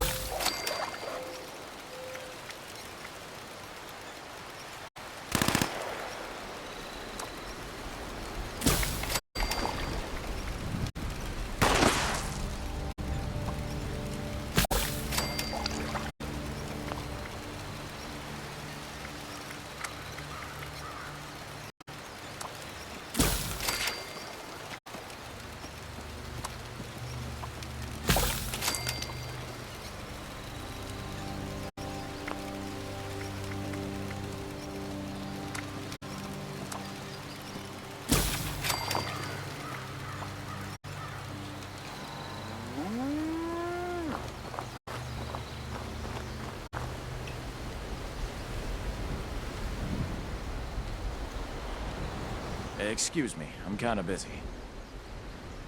Excuse me, I'm kinda busy.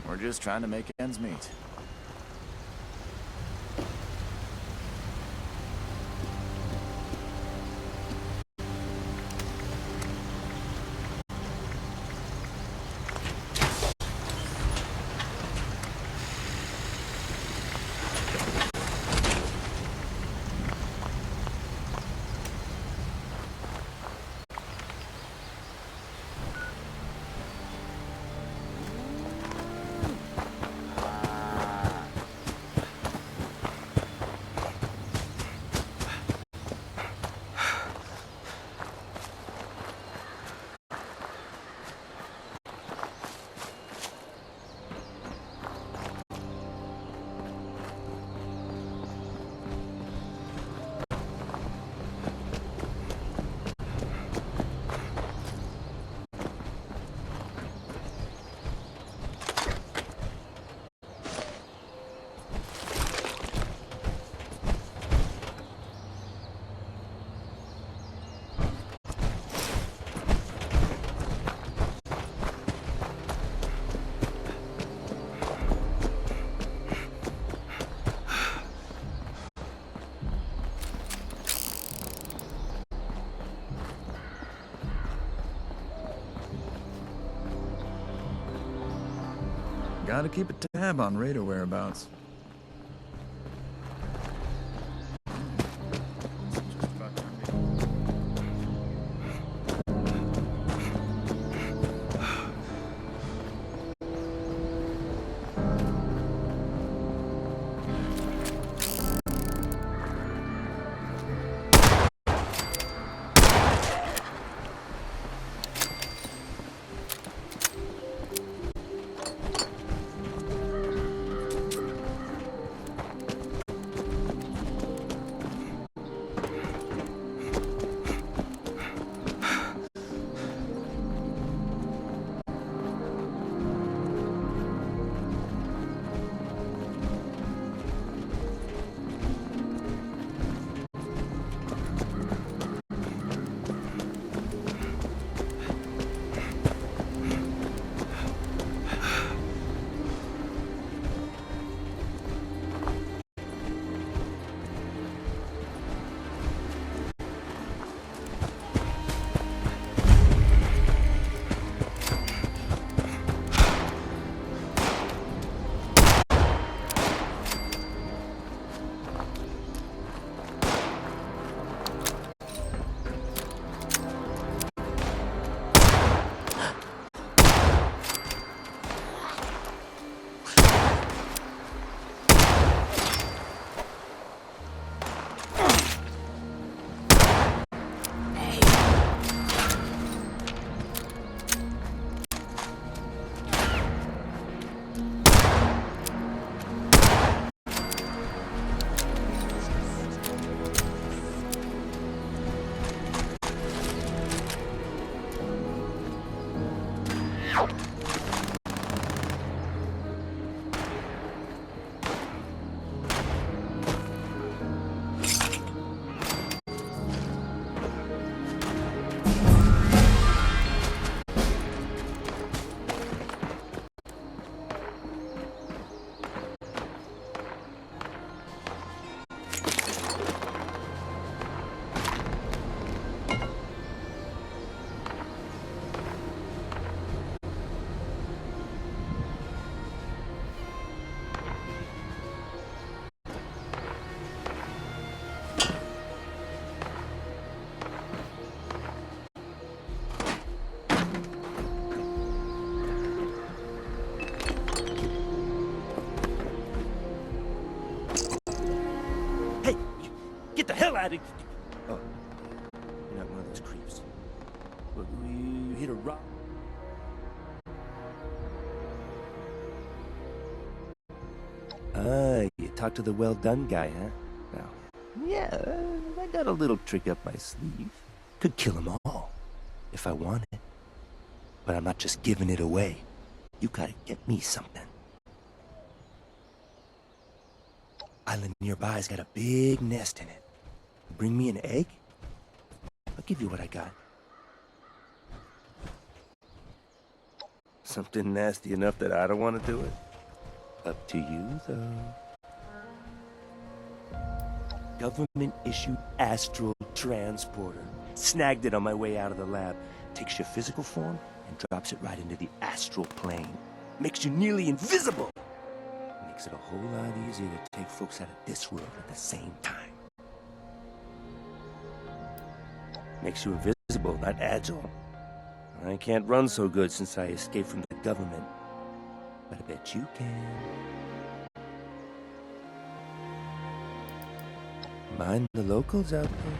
We're just trying to make ends meet. Gotta keep a tab on Raider whereabouts. Get the hell out of... Oh, you're not one of those creeps. Look, you hit a rock. Ah, you talked to the well-done guy, huh? Well, yeah, I got a little trick up my sleeve. Could kill them all, if I wanted. But I'm not just giving it away. You gotta get me something. Island nearby's got a big nest in it. Bring me an egg? I'll give you what I got. Something nasty enough that I don't want to do it? Up to you, though. Government-issued astral transporter. Snagged it on my way out of the lab. Takes your physical form and drops it right into the astral plane. Makes you nearly invisible. Makes it a whole lot easier to take folks out of this world at the same time. Makes you invisible, not agile. I can't run so good since I escaped from the government. But I bet you can. Mind the locals out there.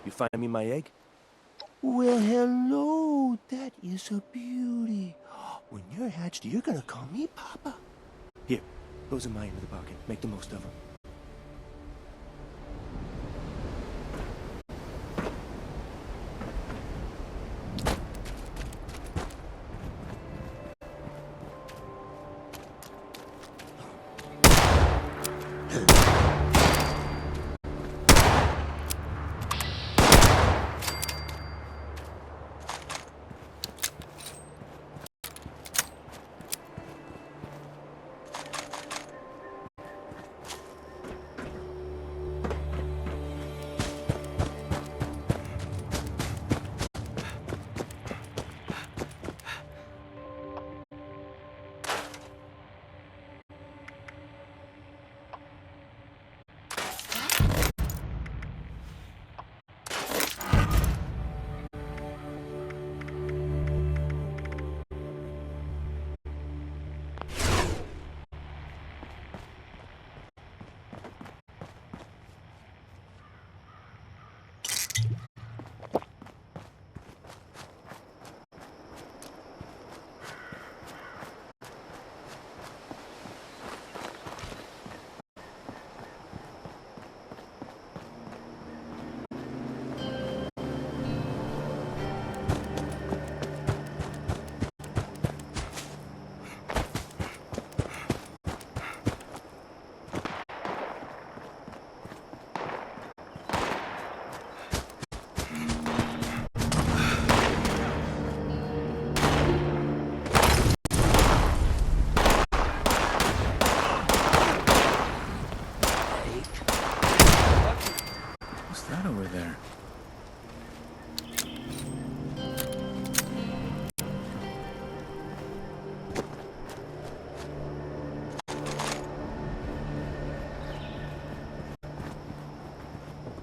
You find me my egg? Well, hello. That is a beauty. When you're hatched, you're gonna call me Papa. Here, those are mine in the pocket. Make the most of them. What's that over there?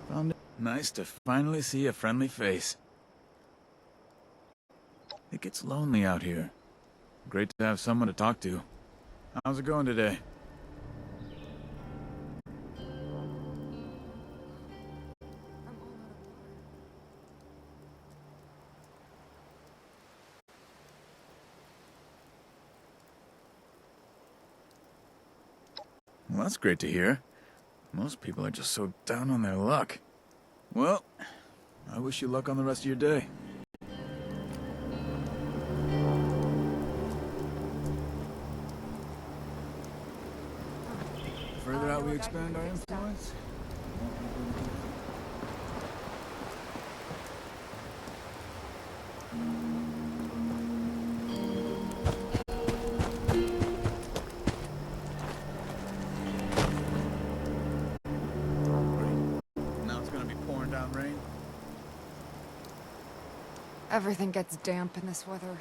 Found it. Nice to finally see a friendly face. It gets lonely out here. Great to have someone to talk to. How's it going today? Well, that's great to hear. Most people are just so down on their luck. Well, I wish you luck on the rest of your day. The further out we expand our influence, rain. Everything gets damp in this weather.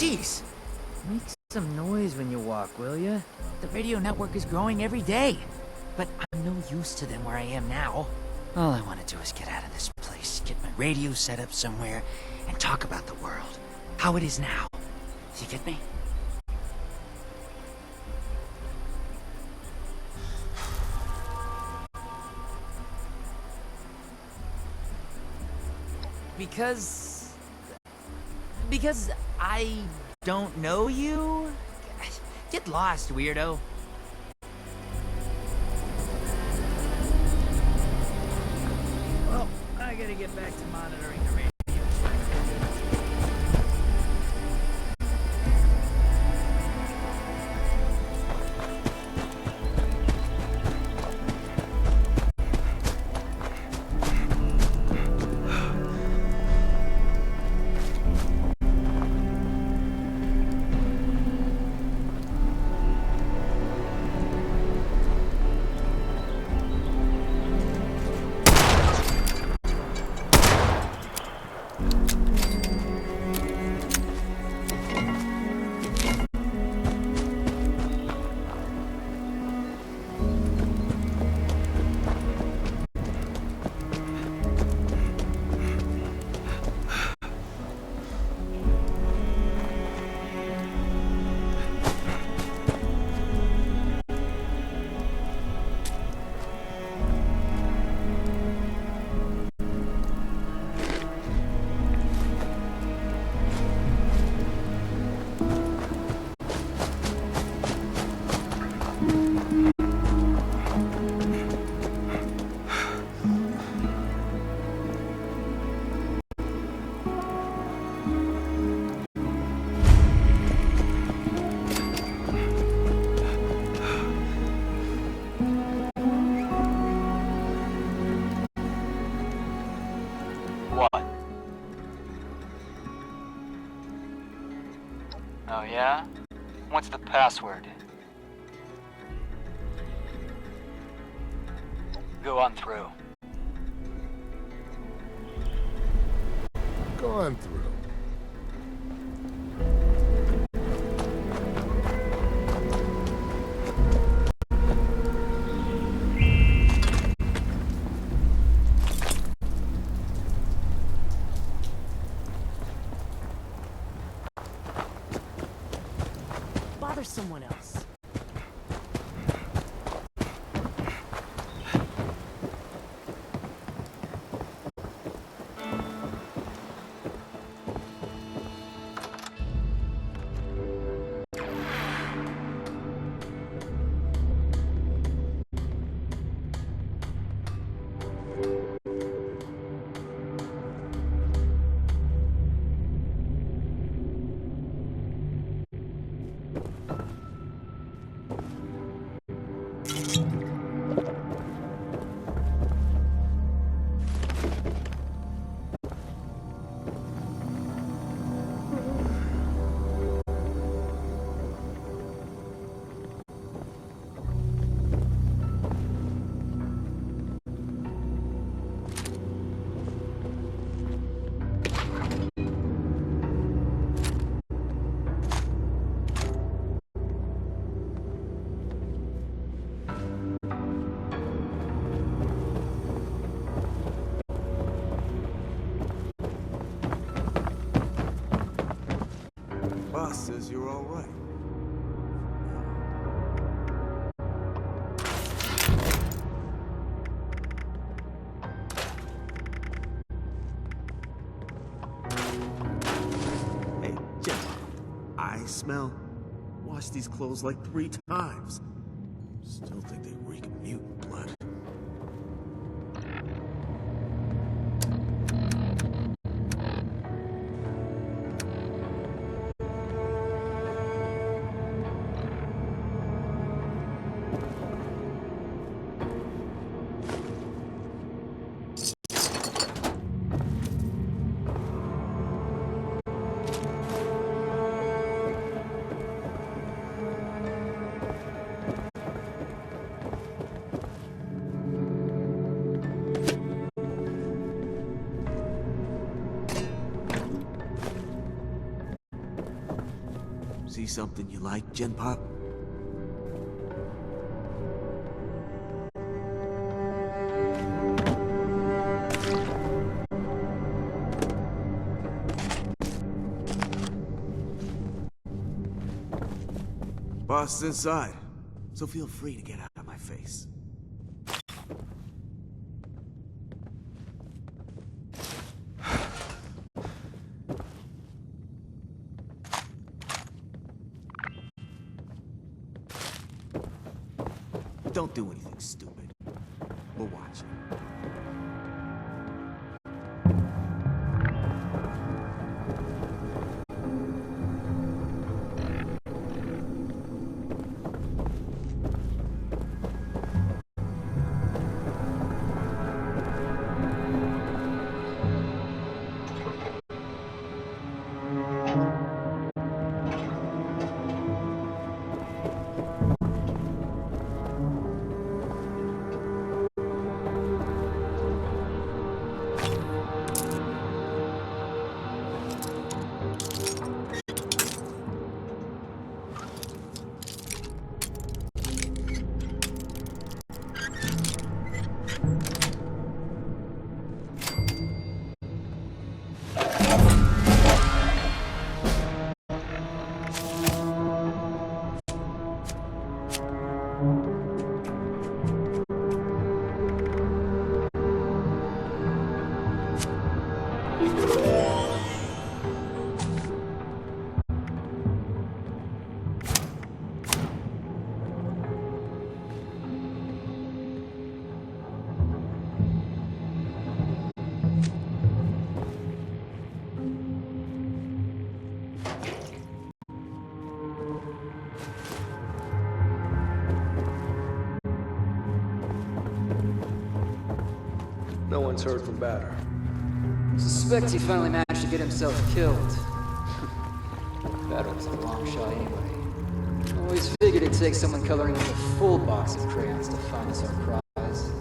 Jeez! Make some noise when you walk, will ya? The radio network is growing every day. But I'm no use to them where I am now. All I want to do is get out of this place, get my radio set up somewhere, and talk about the world. How it is now. You get me? Because I don't know you? Get lost, weirdo. Well, I gotta get back to monitoring the radio. What? Oh yeah? What's the password? Go on through. Go on through. Bother someone else. Boss says you're all right. Hey, Gemma, I smell. Washed these clothes like 3 times. Still think they reek of mutant blood. See something you like, Gen Pop? Boss is inside, so feel free to get out of my face. Don't do anything stupid. We're watching. No one's heard from Batter. Suspect he finally managed to get himself killed. Batter was a long shot anyway. Always figured it'd take someone coloring with a full box of crayons to find us our prize.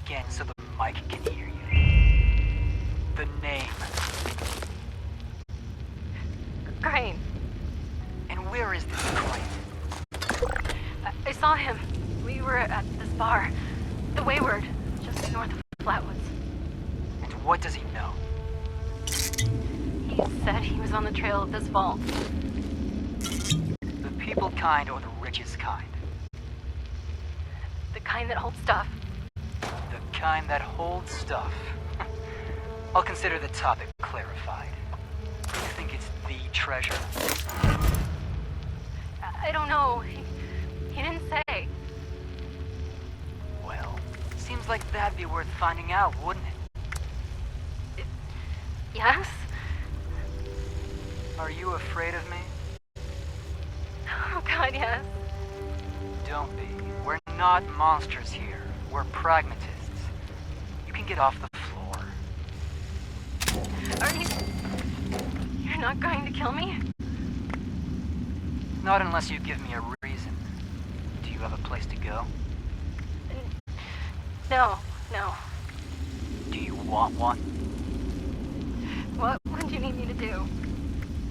Again so the mic can hear you. The name. Crane. And where is this Crane? I saw him. We were at this bar. The Wayward, just north of Flatwoods. And what does he know? He said he was on the trail of this vault. The people kind or the richest kind? The kind that holds stuff. The kind that holds stuff. I'll consider the topic clarified. You think it's the treasure? I don't know. He didn't say. Well, seems like that'd be worth finding out, wouldn't it? Yes? Are you afraid of me? Oh God, yes. don't be. We're not monsters here. We're pragmatists. You can get off the floor. Are you... You're not going to kill me? Not unless you give me a reason. Do you have a place to go? No. Do you want one? What do you need me to do?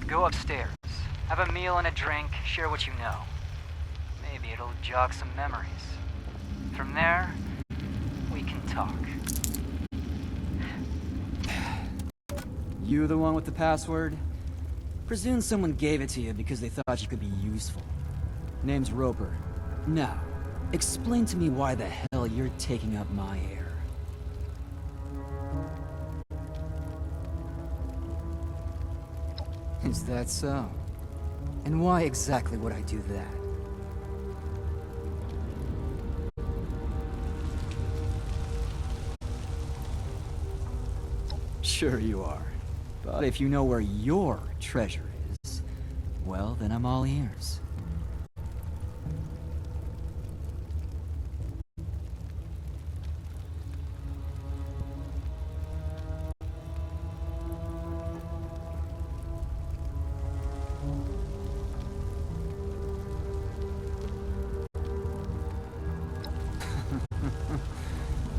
Go upstairs. Have a meal and a drink, share what you know. Maybe it'll jog some memories. From there, we can talk. You the one with the password? Presume someone gave it to you because they thought you could be useful. Name's Roper. Now, explain to me why the hell you're taking up my air. Is that so? And why exactly would I do that? Sure you are. But if you know where your treasure is, well, then I'm all ears.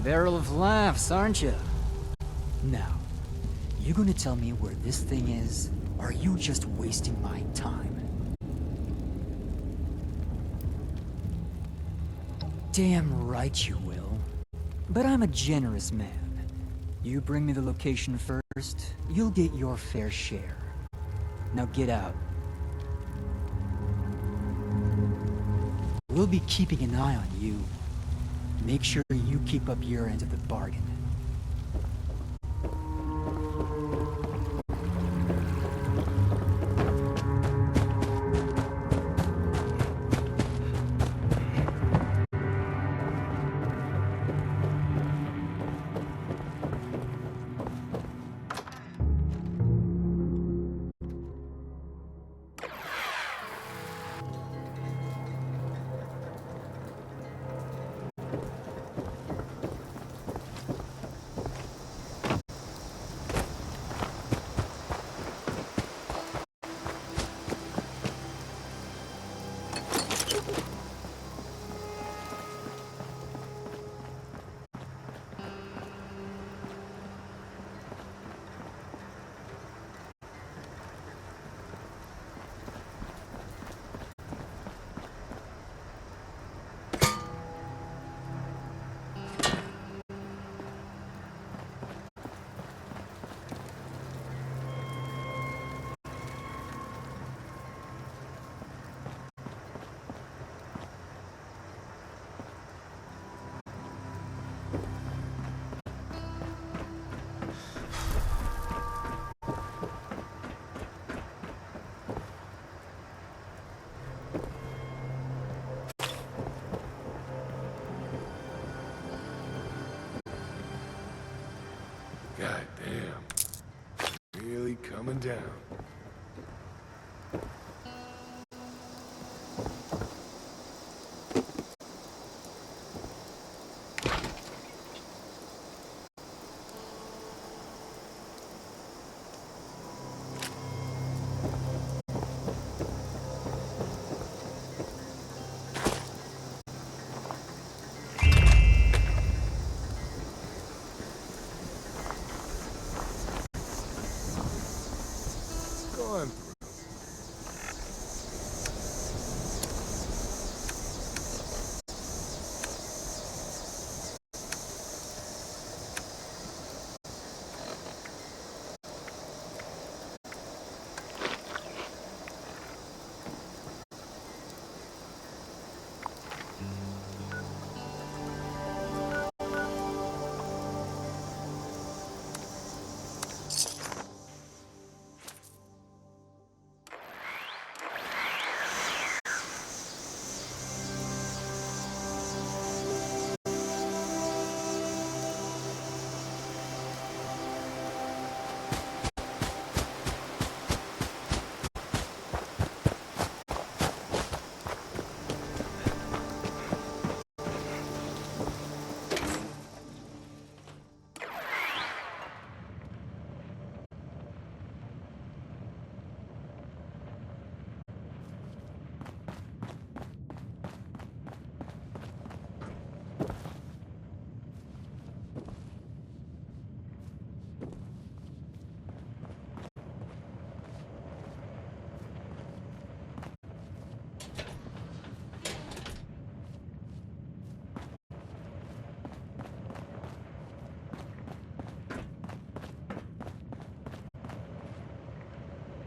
Barrel of laughs, aren't you? Now, you gonna tell me where this thing is, or are you just wasting my time? Damn right you will. But I'm a generous man. You bring me the location first, you'll get your fair share. Now get out. We'll be keeping an eye on you. Make sure you keep up your end of the bargain.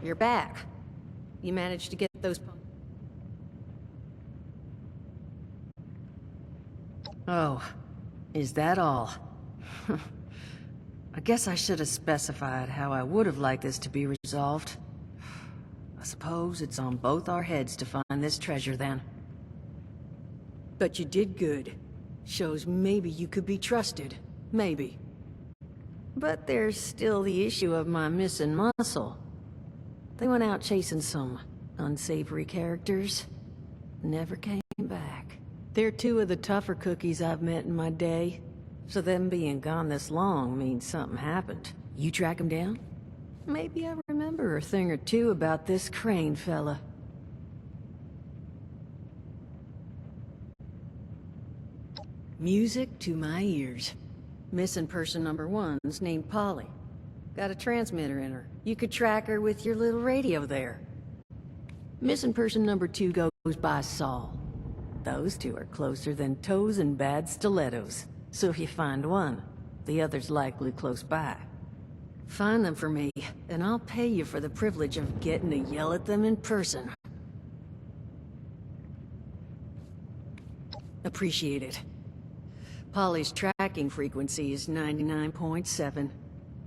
you're back. You managed to get those... Oh, is that all? I guess I should have specified how I would have liked this to be resolved. I suppose it's on both our heads to find this treasure, then. But you did good. Shows maybe you could be trusted. Maybe. But there's still the issue of my missing muscle. They went out chasing some unsavory characters. Never came back. They're two of the tougher cookies I've met in my day. So them being gone this long means something happened. You track them down? Maybe I remember a thing or two about this Crane fella. Music to my ears. Missing person number one's named Polly. Got a transmitter in her. You could track her with your little radio there. Missing person number two goes by Saul. Those two are closer than toes and bad stilettos. So if you find one, the other's likely close by. Find them for me, and I'll pay you for the privilege of getting to yell at them in person. Appreciate it. Polly's tracking frequency is 99.7.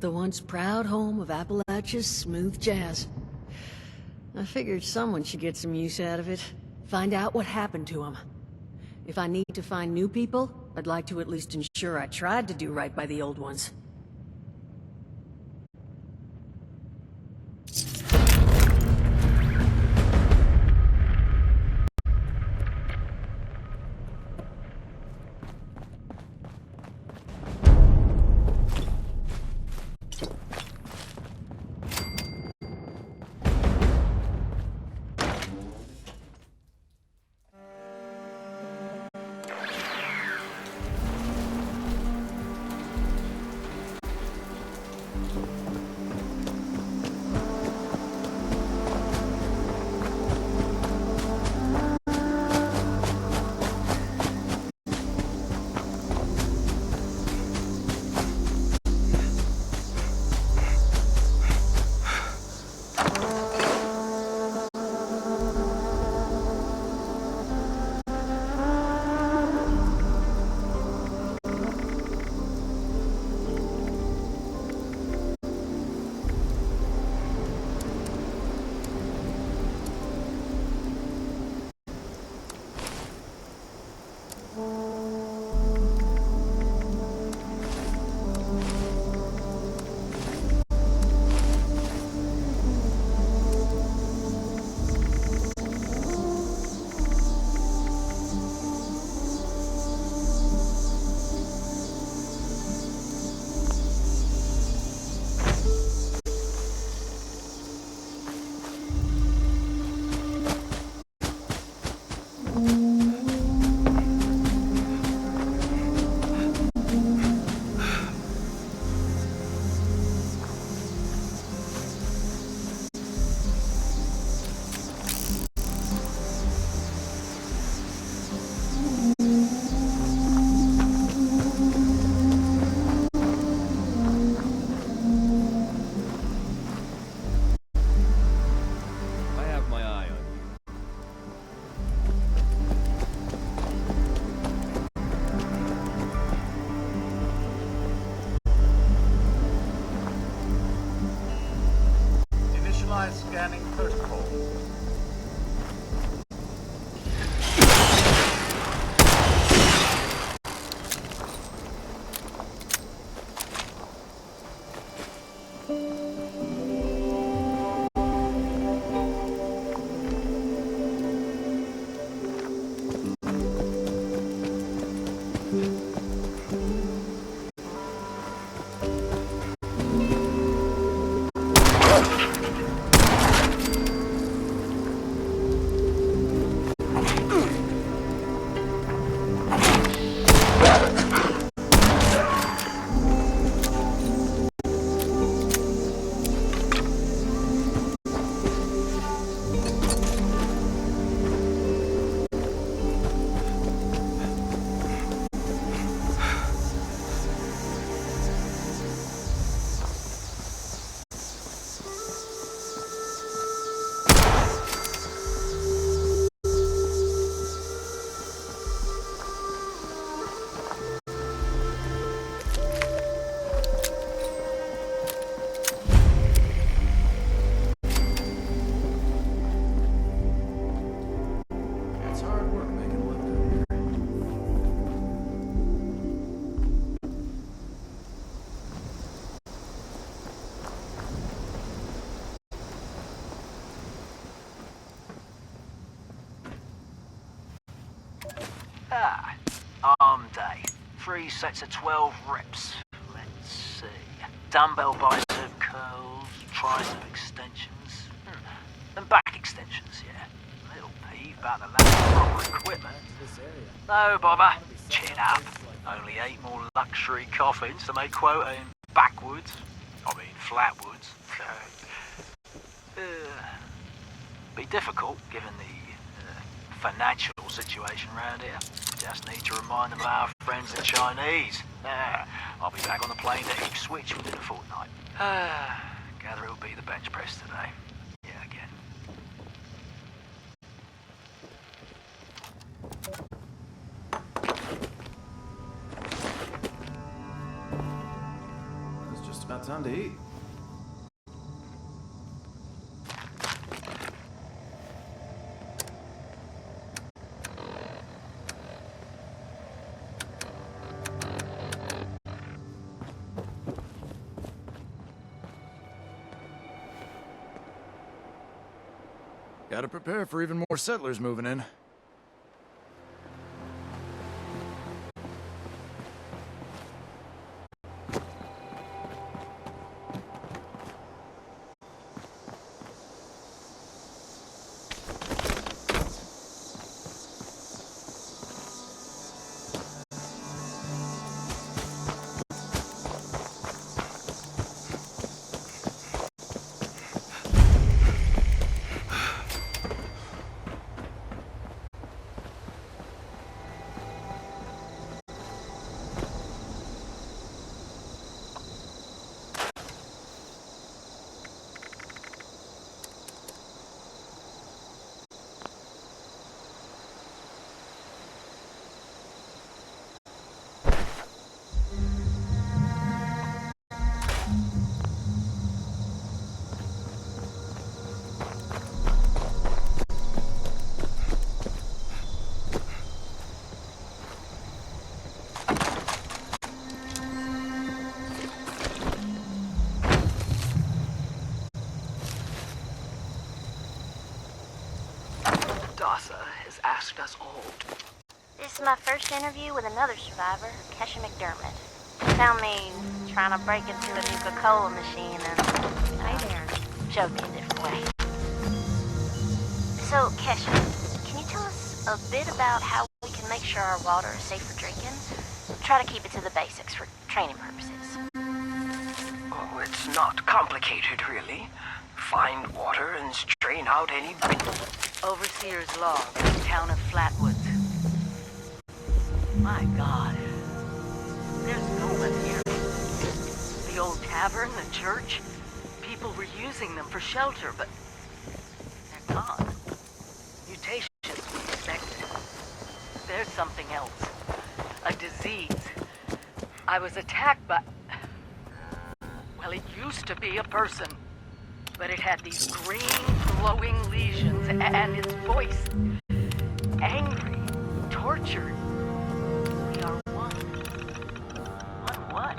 The once proud home of Appalachia's smooth jazz. I figured someone should get some use out of it. Find out what happened to him. If I need to find new people, I'd like to at least ensure I tried to do right by the old ones. 3 sets of 12 reps. Let's see. Dumbbell bicep curls, tricep extensions, and back extensions, yeah. Little peeve about the lack of proper equipment. No bother. Chin up. Only 8 more luxury coffins to make quota in backwoods. I mean, flatwoods. Be difficult, given the financial situation around here. Just need to remind them of our friends the Chinese. I'll be back on the plane to Ipswich within a fortnight. Gather it'll be the bench press today. Yeah, again. It's just about time to eat. Gotta prepare for even more settlers moving in. Has asked us all. This is my first interview with another survivor, Kesha McDermott. Found me trying to break into a Nuka-Cola machine and... Hi there. Showed me a different way. So, Kesha, can you tell us a bit about how we can make sure our water is safe for drinking? Try to keep it to the basics for training purposes. Oh, it's not complicated, really. Find water and strain out any... Overseer's log, town of Flatwoods. My God. There's no one here. The old tavern, the church. People were using them for shelter, but they're gone. Mutations we expected. There's something else. A disease. I was attacked by... Well, it used to be a person. But it had these green, glowing lesions, and its voice. Angry, tortured. We are one. One what?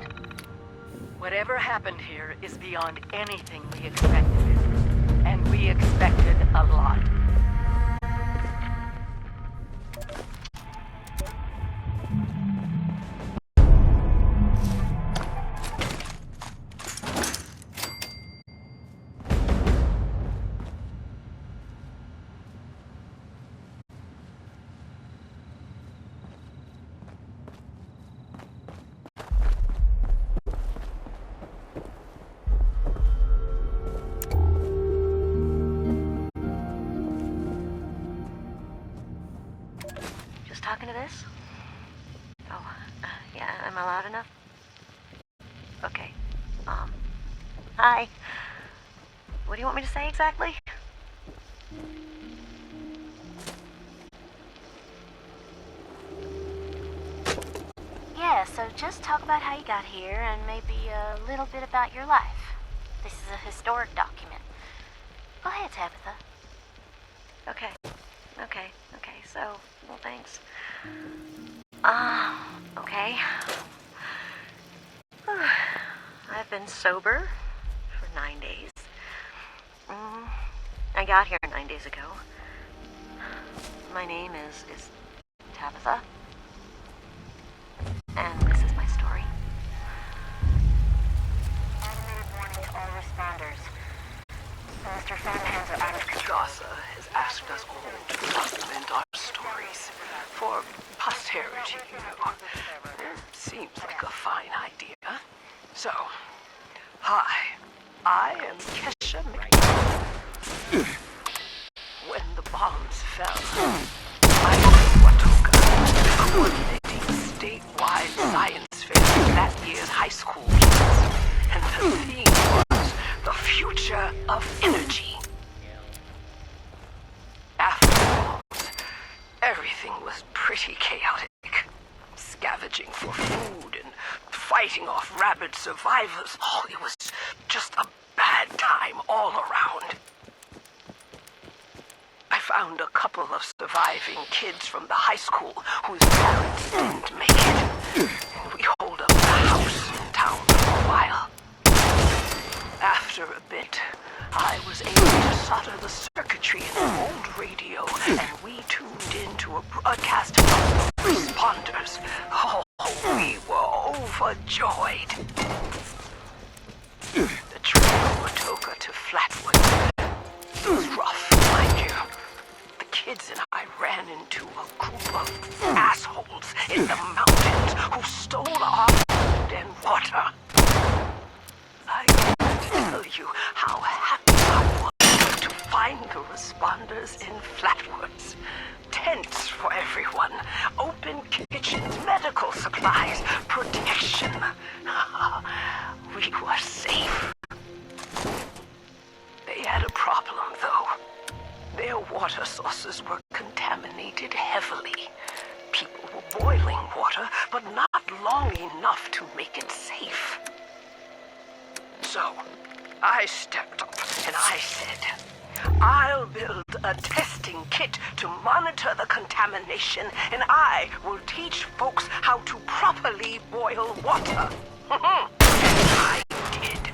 Whatever happened here is beyond anything we expected. And we expected a lot. Talking to this? Oh, yeah, am I loud enough? Okay. Hi. What do you want me to say exactly? Yeah, so just talk about how you got here and maybe a little bit about your life. This is a historic document. Go ahead, Tabitha. Okay. Okay, so, well, thanks. Okay. I've been sober for 9 days. I got here 9 days ago. My name is Tabitha. And this is my story. Automated warning to all responders. Mr. Farmhands are out of control. Gaza has asked us all to document our stories for posterity, you know. Seems like a fine idea. So, hi, I am Kesha McDonald. When the bombs fell, I was Watoka, coordinating statewide science fair for that year's high school kids. And the theme was the future of energy. After the bombs, everything was pretty chaotic. Scavenging for food and fighting off rabid survivors. Oh, it was just a bad time all around. I found a couple of surviving kids from the high school whose parents didn't make it. And we holed up the house in town for a while. After a bit, I was able to solder the circuitry in an old radio, and we tuned into a broadcast of responders. Oh, we were overjoyed. The trip from Watoka to Flatwood was rough, mind you. The kids and I ran into a group of assholes in the mountains who stole our food and water. I can't tell you how happy I was to find the responders in Flatwoods. Tents for everyone, open kitchens, medical supplies, protection. We were safe. They had a problem, though. Their water sources were contaminated heavily. People were boiling water, but not long enough to make it safe. So, I stepped up and I said, I'll build a testing kit to monitor the contamination, and I will teach folks how to properly boil water. And I did.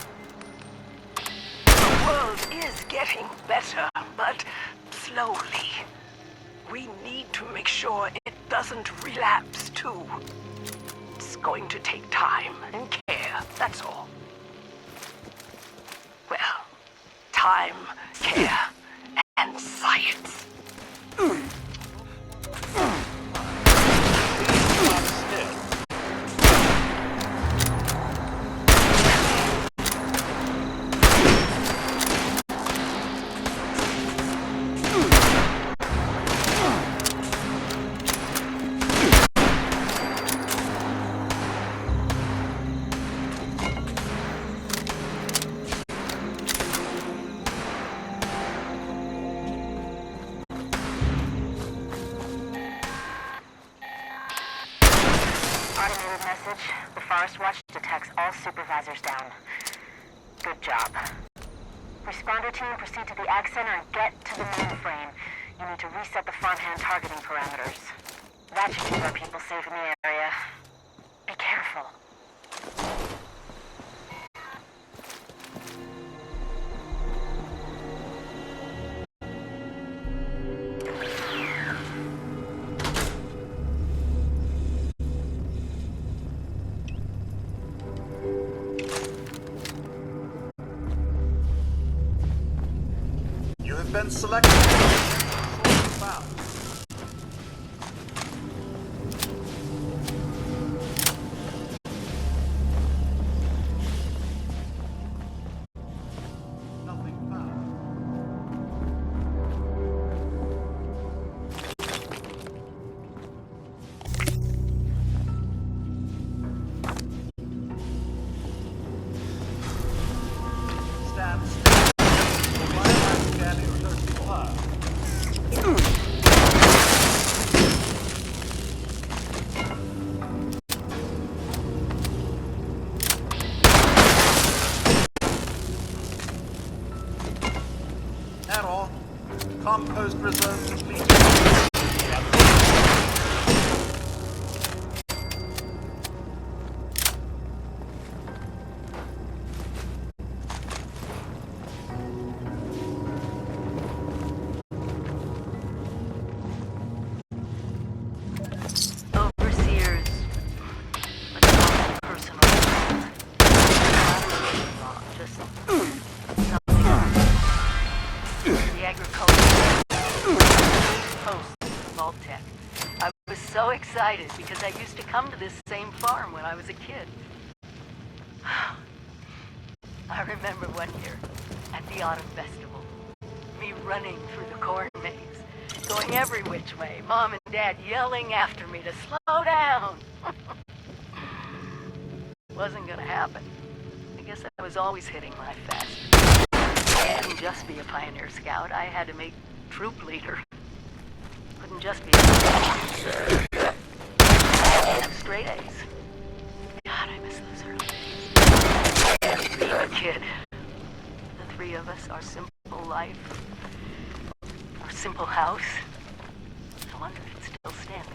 The world is getting better, but slowly. We need to make sure it doesn't relapse, too. It's going to take time and care, that's all. Well, time, care, and science. The Forest Watch detects all supervisors down. Good job. Responder team, proceed to the Ag Center and get to the mainframe. You need to reset the farmhand targeting parameters. That should keep our people safe in the area. Be careful. You have been selected. Wow. At all. Compost reserve complete. Overseers, Vault Tech. I was so excited because I used to come to this same farm when I was a kid. I remember one year at the Autumn Festival, me running through the corn maze, going every which way, Mom and Dad yelling after me to slow down. Wasn't gonna happen. I guess I was always hitting my fast. I couldn't just be a Pioneer Scout, I had to make troop leader. Couldn't just be straight A's. God, I miss those early days. Being a kid. The three of us, our simple life, our simple house. I wonder if it's still standing.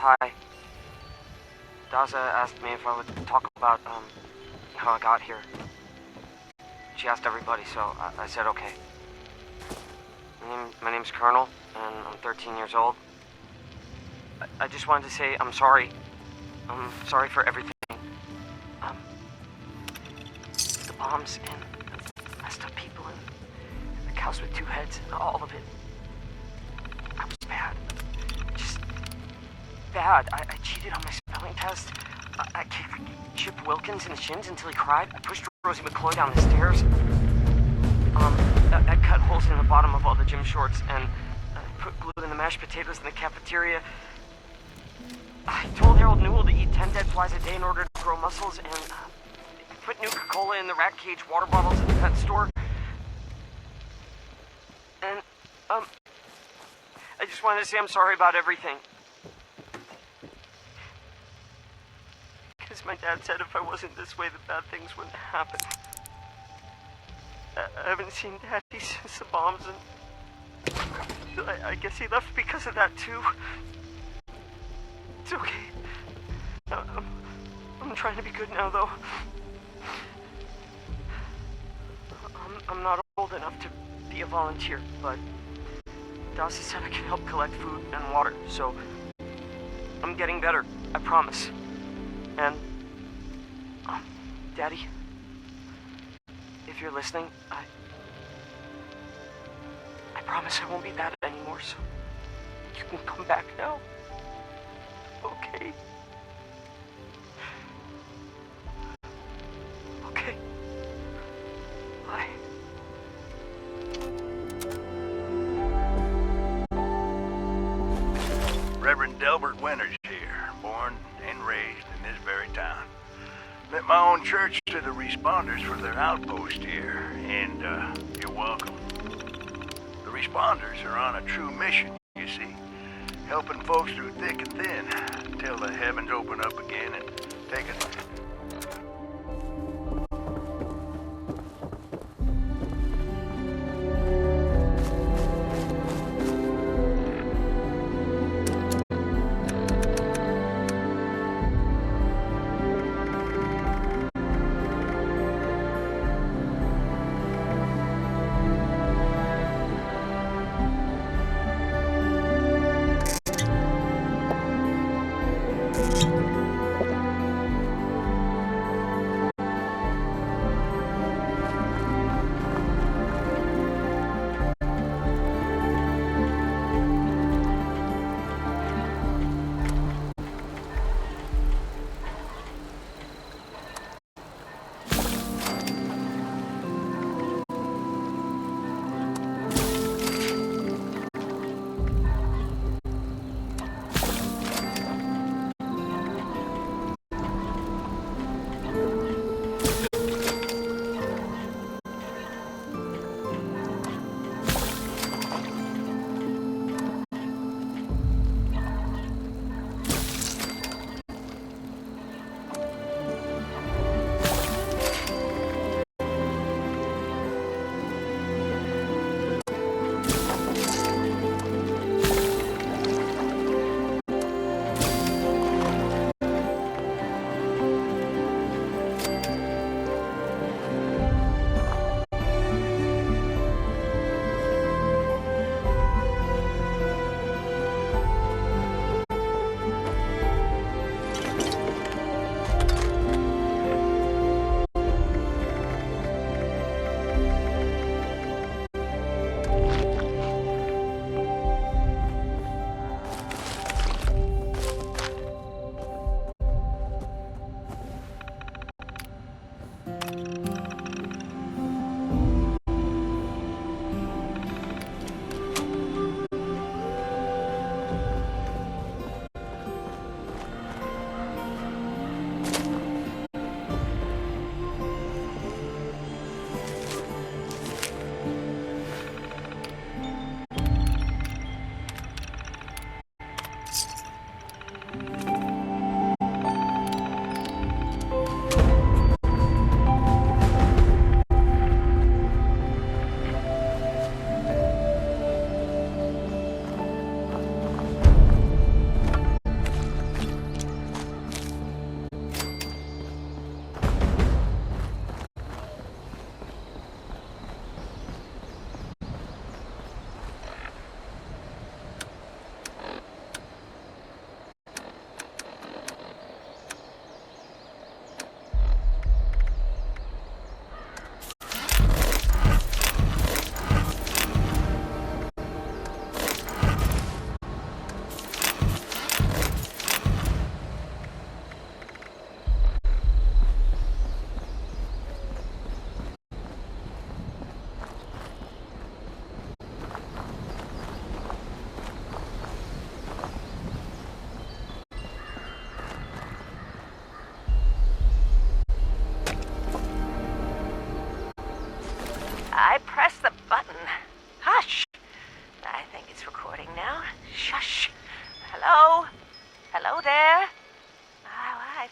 Hi. Daza asked me if I would talk about, how I got here. She asked everybody, so I said okay. My name's Colonel, and I'm 13 years old. I just wanted to say I'm sorry. I'm sorry for everything. The bombs and the messed up people and the cows with two heads, all of it. I was bad. Just bad. I cheated on my spelling test. I kicked Chip Wilkins in the shins until he cried. I pushed Rosie McCloy down the stairs. I cut holes in the bottom of all the gym shorts and put glue in the mashed potatoes in the cafeteria. I told Harold Newell to eat 10 dead flies a day in order to grow muscles, and put Nuka-Cola in the rat cage water bottles at the pet store. And, I just wanted to say I'm sorry about everything. Because my dad said if I wasn't this way, the bad things wouldn't happen. I haven't seen Daddy since the bombs, and I guess he left because of that, too. It's okay. I'm trying to be good now, though. I'm not old enough to be a volunteer, but Dawson said I can help collect food and water, so I'm getting better, I promise. And, Daddy, if you're listening, I promise I won't be bad anymore, so you can come back now. Okay? Okay. Bye. Reverend Delbert Winters here, born and raised in this very town. Lent my own church to the responders for their outpost here, and you're welcome. The responders are on a true mission, you see, helping folks through thick and thin, till the heavens open up again and take us.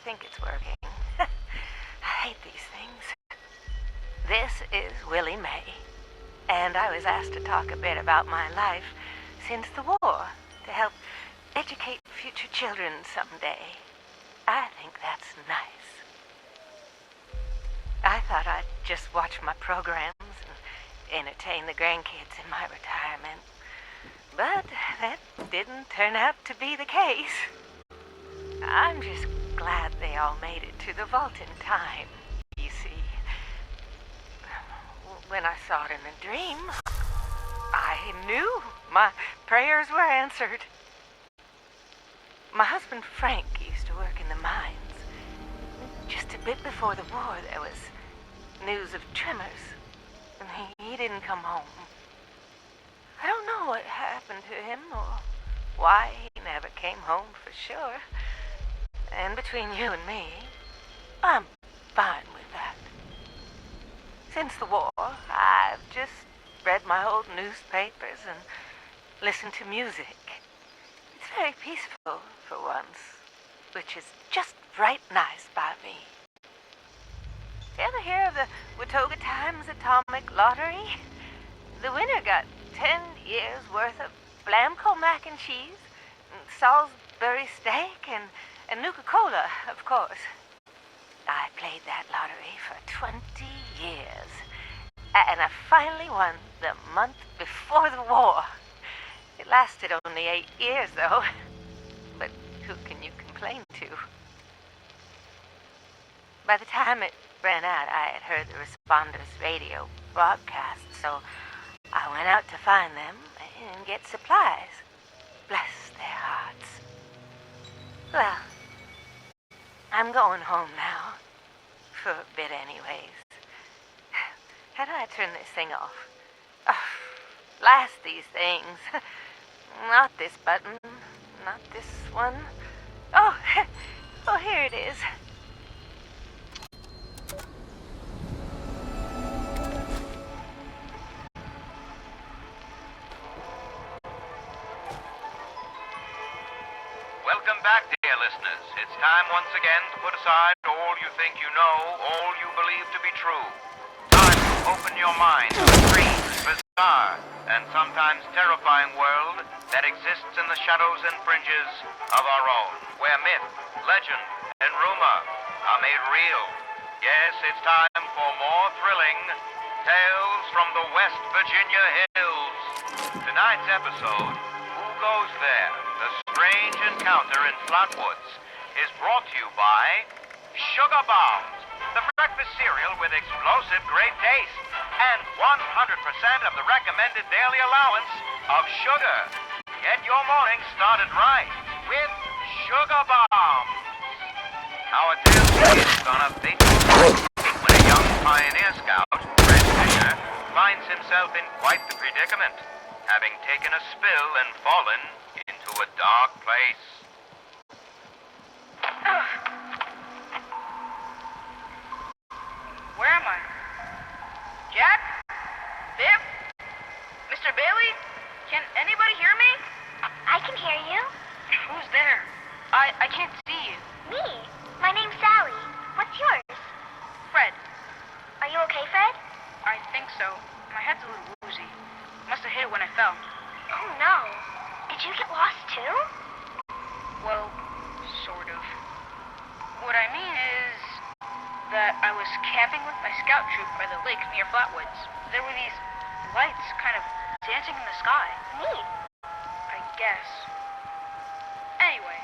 think it's working. I hate these things. This is Willie Mae, and I was asked to talk a bit about my life since the war to help educate future children someday. I think that's nice. I thought I'd just watch my programs and entertain the grandkids in my retirement. But that didn't turn out to be the case. I'm just glad they all made it to the vault in time, you see. When I saw it in a dream, I knew my prayers were answered. My husband Frank used to work in the mines. Just a bit before the war, there was news of tremors, and he didn't come home. I don't know what happened to him or why he never came home for sure. And between you and me, I'm fine with that. Since the war, I've just read my old newspapers and listened to music. It's very peaceful for once, which is just right nice by me. You ever hear of the Watoga Times Atomic Lottery? The winner got 10 years worth of Blamco mac and cheese, and Salisbury steak, and Nuka-Cola, of course. I played that lottery for 20 years, and I finally won the month before the war. It lasted only 8 years, though. But who can you complain to? By the time it ran out, I had heard the responders' radio broadcast, so I went out to find them and get supplies. Bless their hearts. Well, I'm going home now. For a bit anyways. How do I turn this thing off? Oh, blast these things. Not this button. Not this one. Oh, oh, here it is. Welcome back, dear listeners. It's time once again to put aside all you think you know, all you believe to be true. Time to open your mind to the strange, bizarre, and sometimes terrifying world that exists in the shadows and fringes of our own, where myth, legend, and rumor are made real. Yes, it's time for more thrilling tales from the West Virginia hills. Tonight's episode, Who Goes There? The Strange Encounter in Flatwoods, is brought to you by Sugar Bombs, the breakfast cereal with explosive great taste and 100% of the recommended daily allowance of sugar. Get your morning started right with Sugar Bombs. Our tale begins on a fateful night when a young pioneer scout, Red Fisher, finds himself in quite the predicament, having taken a spill and fallen into a dark place. Where am I? Jack? Biff? Mr. Bailey? Can anybody hear me? I can hear you. Who's there? I can't see you. Me? My name's Sally. What's yours? Fred. Are you okay, Fred? I think so. My head's a little woozy. Must have hit it when I fell. Oh, no. Did you get lost, too? Well, sort of. What I mean is that I was camping with my scout troop by the lake near Flatwoods. There were these lights kind of dancing in the sky. Neat. I guess. Anyway,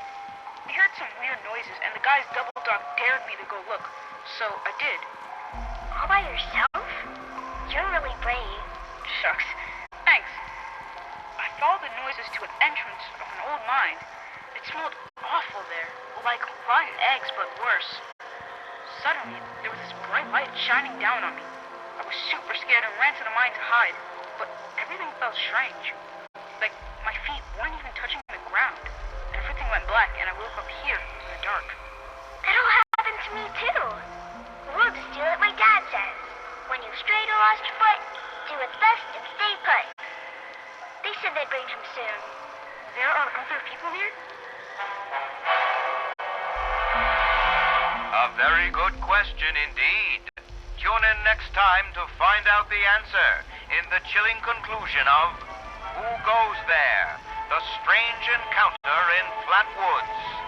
I heard some weird noises and the guy's double dog dared me to go look, so I did. All by yourself? You're really brave. Shucks. Thanks. I followed the noises to an entrance of an old mine. It smelled awful there, like rotten eggs, but worse. Suddenly, there was this bright light shining down on me. I was super scared and ran to the mine to hide, but everything felt strange. Like, my feet weren't even touching the ground. Everything went black, and I woke up here in the dark. That all happened to me, too. We'll just do what my dad says. When you've strayed or lost your foot, do what's best and stay put. They said they'd bring him soon. There are other people here? Very good question indeed. Tune in next time to find out the answer in the chilling conclusion of Who Goes There? The Strange Encounter in Flatwoods.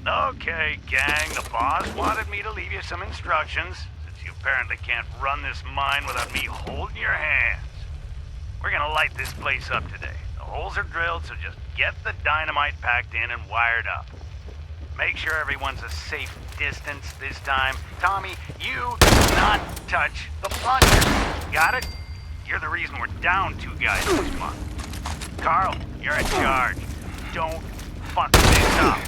Okay, gang, the boss wanted me to leave you some instructions, since you apparently can't run this mine without me holding your hands. We're gonna light this place up today. The holes are drilled, so just get the dynamite packed in and wired up. Make sure everyone's a safe distance this time. Tommy, you do not touch the plunger. Got it? You're the reason we're down 2 guys this month. Carl, you're in charge. Don't fuck this up.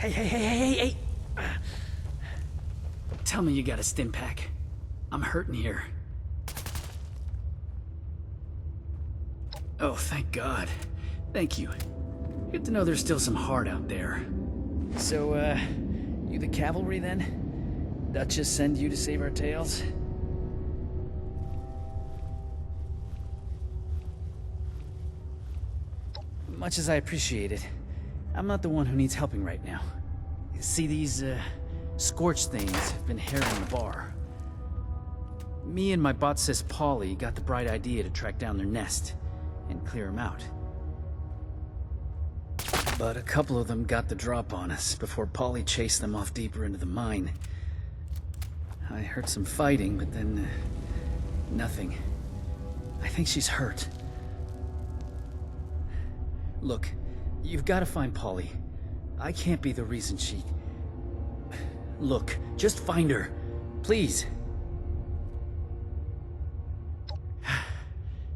Hey. Tell me you got a stim pack. I'm hurting here. Oh, thank God. Thank you. Good to know there's still some heart out there. So, you the cavalry then? Duchess send you to save our tails? Much as I appreciate it, I'm not the one who needs helping right now. See, these, scorch things have been harrying the bar. Me and my bot sis Polly got the bright idea to track down their nest and clear them out. But a couple of them got the drop on us before Polly chased them off deeper into the mine. I heard some fighting, but then, nothing. I think she's hurt. Look, you've got to find Polly. I can't be the reason she... Look, just find her. Please.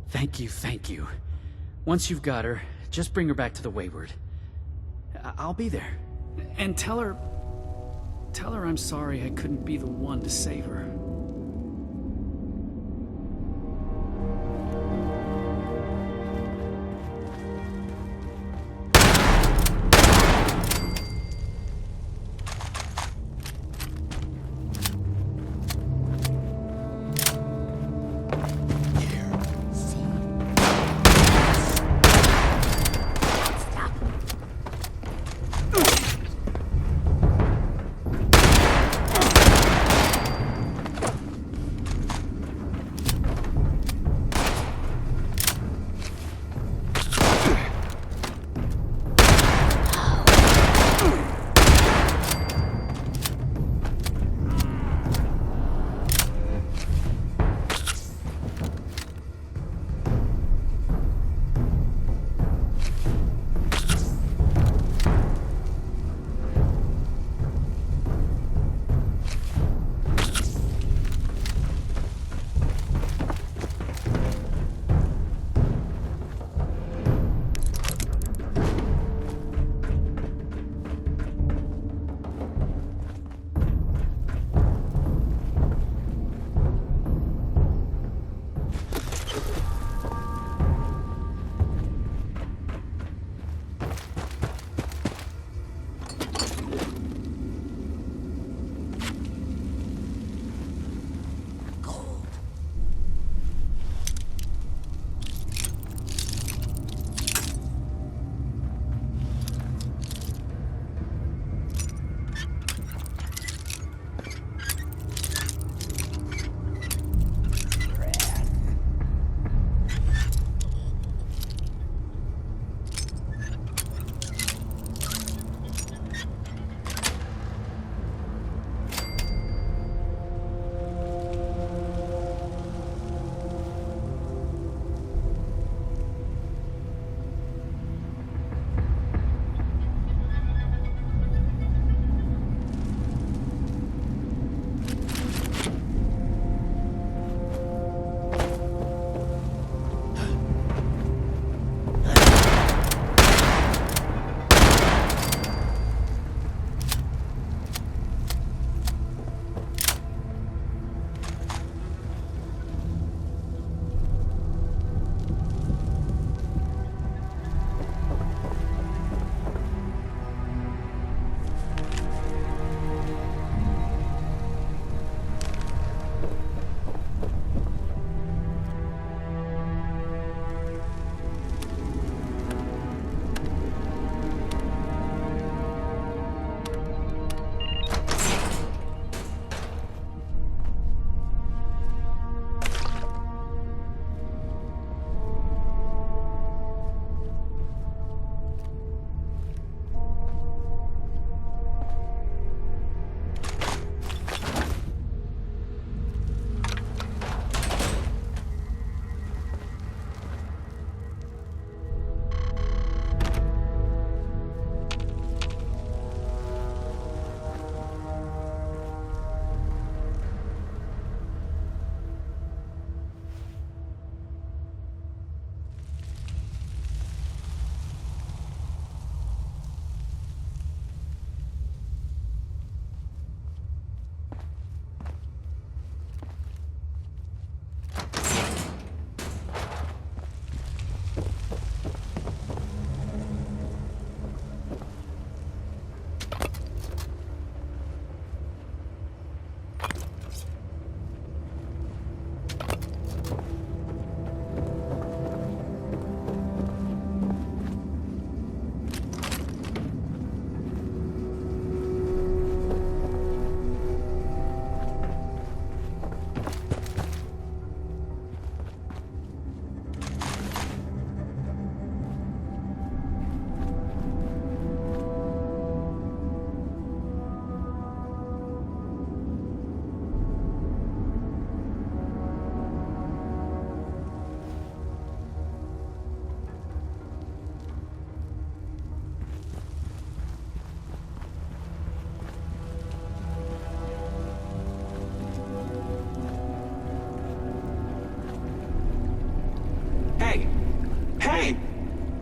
Thank you. Once you've got her, just bring her back to the Wayward. I'll be there. And tell her I'm sorry I couldn't be the one to save her.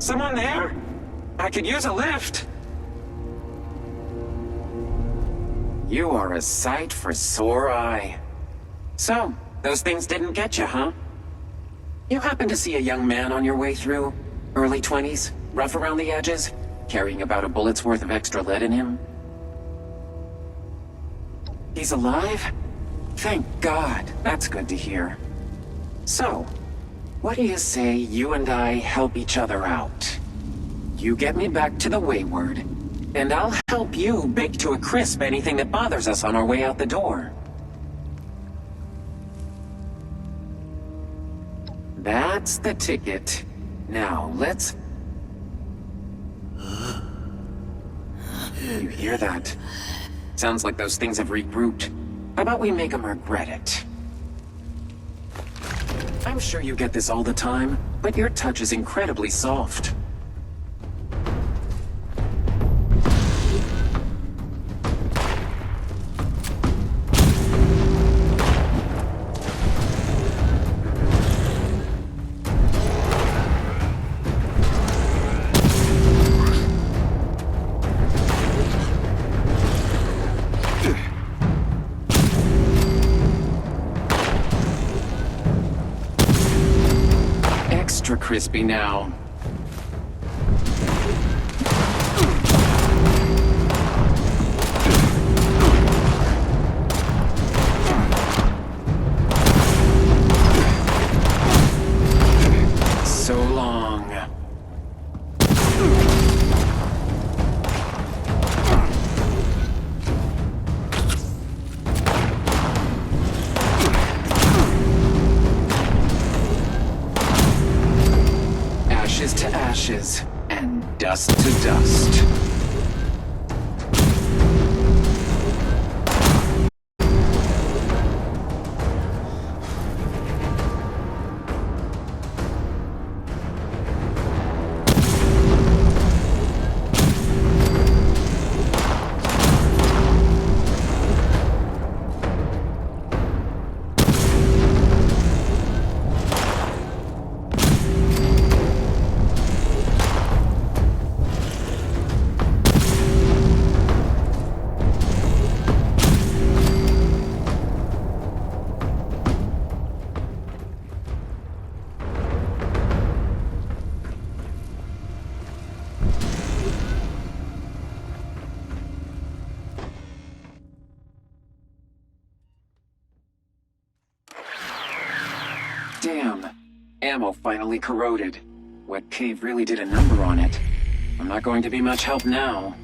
Someone there? I could use a lift. You are a sight for sore eye. So, those things didn't get you, huh? You happen to see a young man on your way through? Early 20s, rough around the edges, carrying about a bullet's worth of extra lead in him? He's alive? Thank God, that's good to hear. So, what do you say you and I help each other out? You get me back to the Wayward, and I'll help you bake to a crisp anything that bothers us on our way out the door. That's the ticket. Now, let's... You hear that? Sounds like those things have regrouped. How about we make them regret it? I'm sure you get this all the time, but your touch is incredibly soft. Extra crispy now. So long. Ashes to ashes, and dust to dust. Damn. Ammo finally corroded. Wet Cave really did a number on it. I'm not going to be much help now.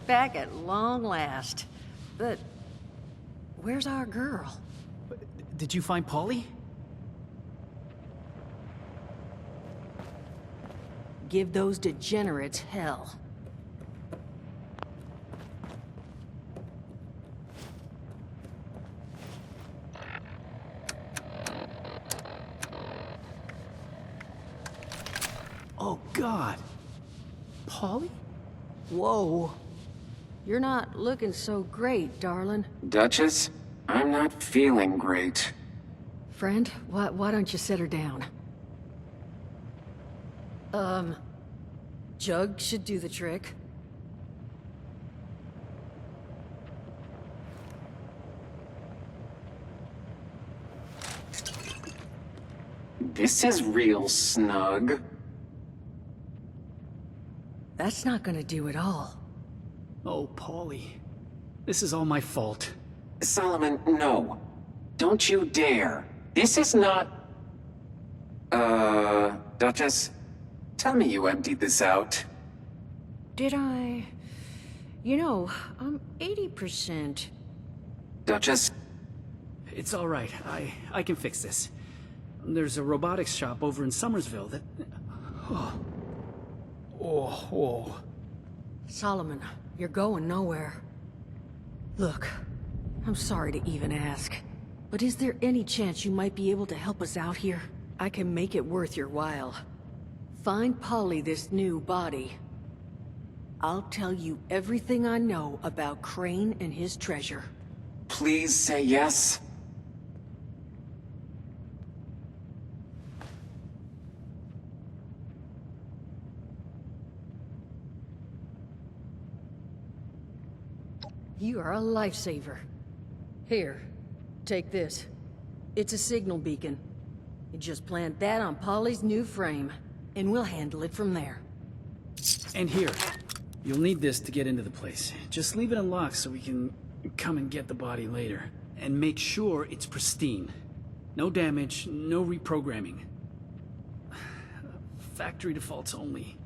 Back at long last. But where's our girl? Did you find Polly? Give those degenerates hell. Oh, God. Polly? Whoa. You're not looking so great, darling. Duchess, I'm not feeling great. Friend, why don't you set her down? Jug should do the trick. This is real snug. That's not gonna do it all. Oh, Paulie. This is all my fault. Solomon, no. Don't you dare. This is not... Duchess? Tell me you emptied this out. Did I? You know, I'm 80%. Duchess? It's all right. I can fix this. There's a robotics shop over in Somersville that... Oh. Solomon, you're going nowhere. Look, I'm sorry to even ask, but is there any chance you might be able to help us out here? I can make it worth your while. Find Polly this new body. I'll tell you everything I know about Crane and his treasure. Please say yes. You are a lifesaver. Here, take this. It's a signal beacon. You just plant that on Polly's new frame, and we'll handle it from there. And here. You'll need this to get into the place. Just leave it unlocked so we can come and get the body later. And make sure it's pristine. No damage, no reprogramming. Factory defaults only.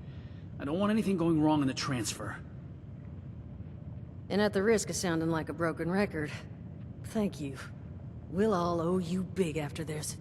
I don't want anything going wrong in the transfer. And at the risk of sounding like a broken record, thank you. We'll all owe you big after this.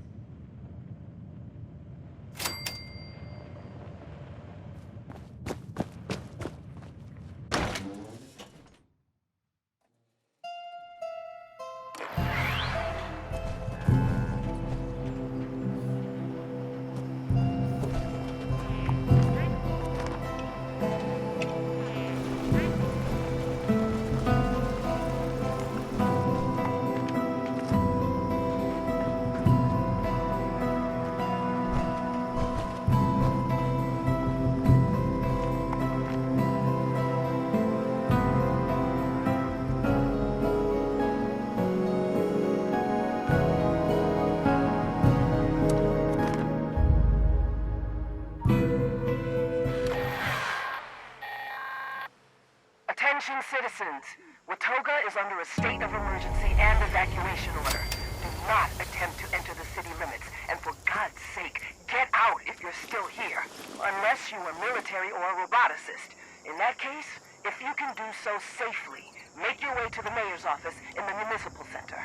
Attention citizens, Watoga is under a state of emergency and evacuation order. Do not attempt to enter the city limits, and for God's sake, get out if you're still here. Unless you are military or a roboticist. In that case, if you can do so safely, make your way to the mayor's office in the municipal center.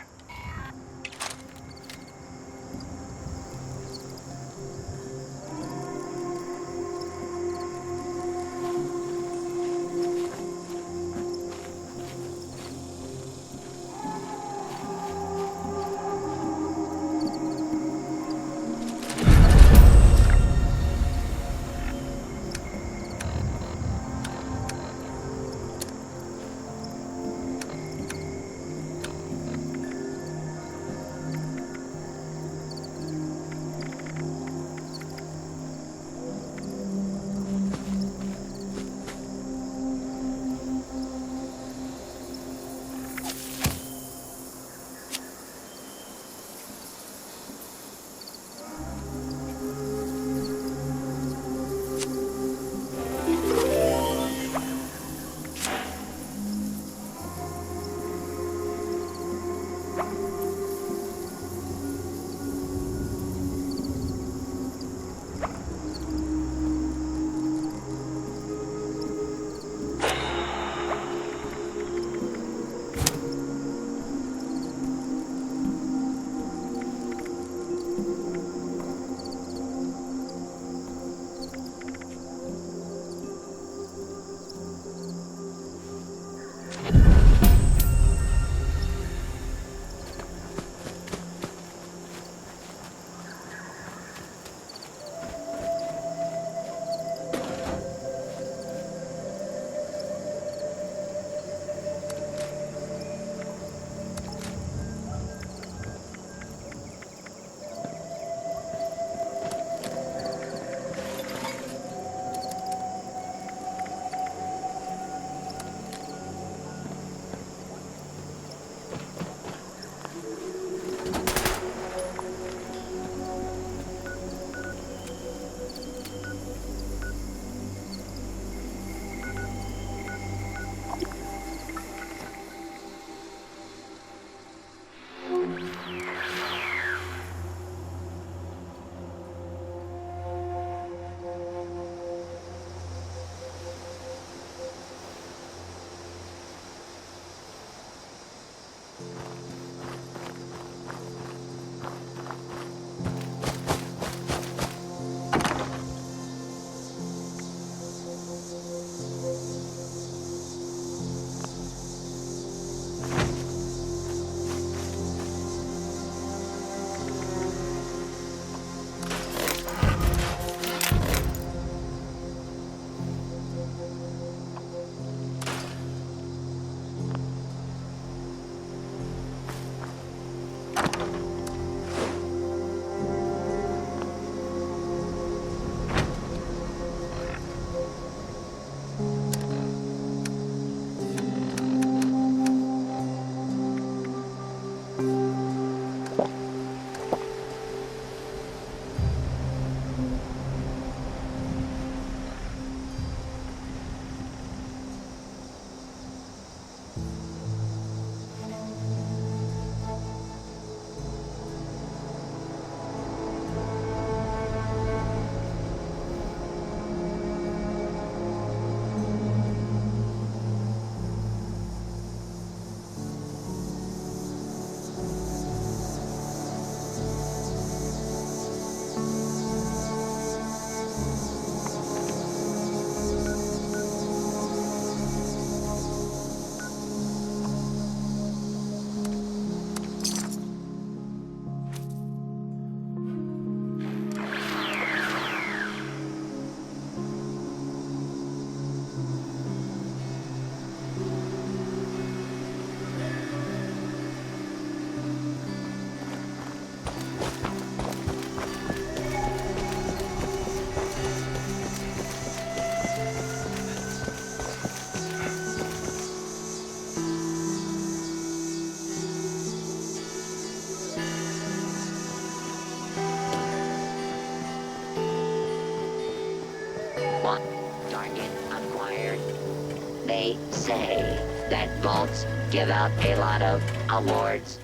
They say that vaults give out a lot of awards.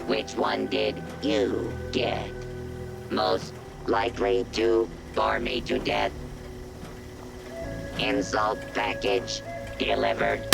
Which one did you get? Most likely to bore me to death? Insult package delivered.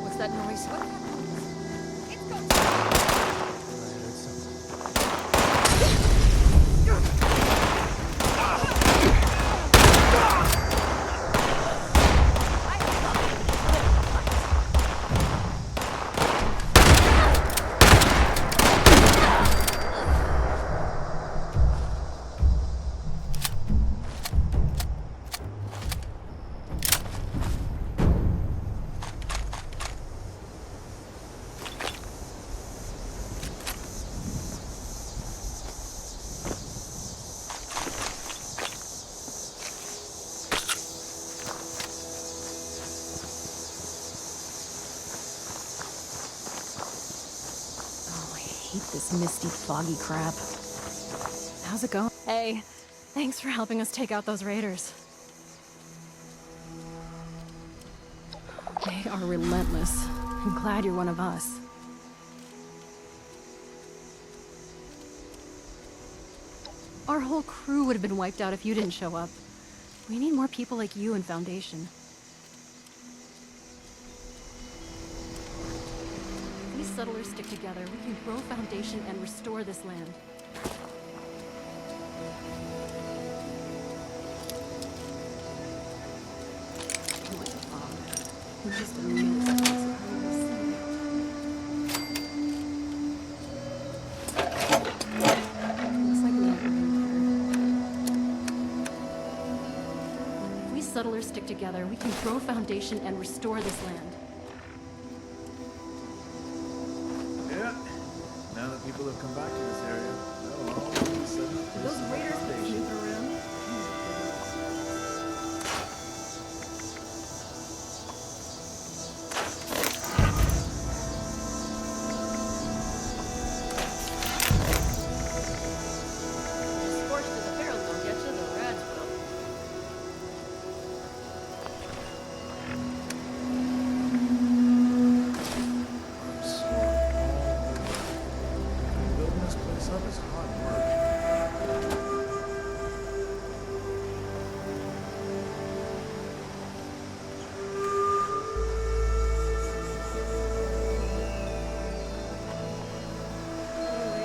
What's that noise? I hate this misty, foggy crap. How's it going? Hey, thanks for helping us take out those raiders. They are relentless. I'm glad you're one of us. Our whole crew would have been wiped out if you didn't show up. We need more people like you in Foundation. If we settlers stick together, we can grow Foundation and restore this land. Just a minute. If we settlers stick together, we can grow Foundation and restore this land. Yeah. Now that people have come back to this area, they'll all of a sudden Those raiders that snoop around. building this place up is hard work.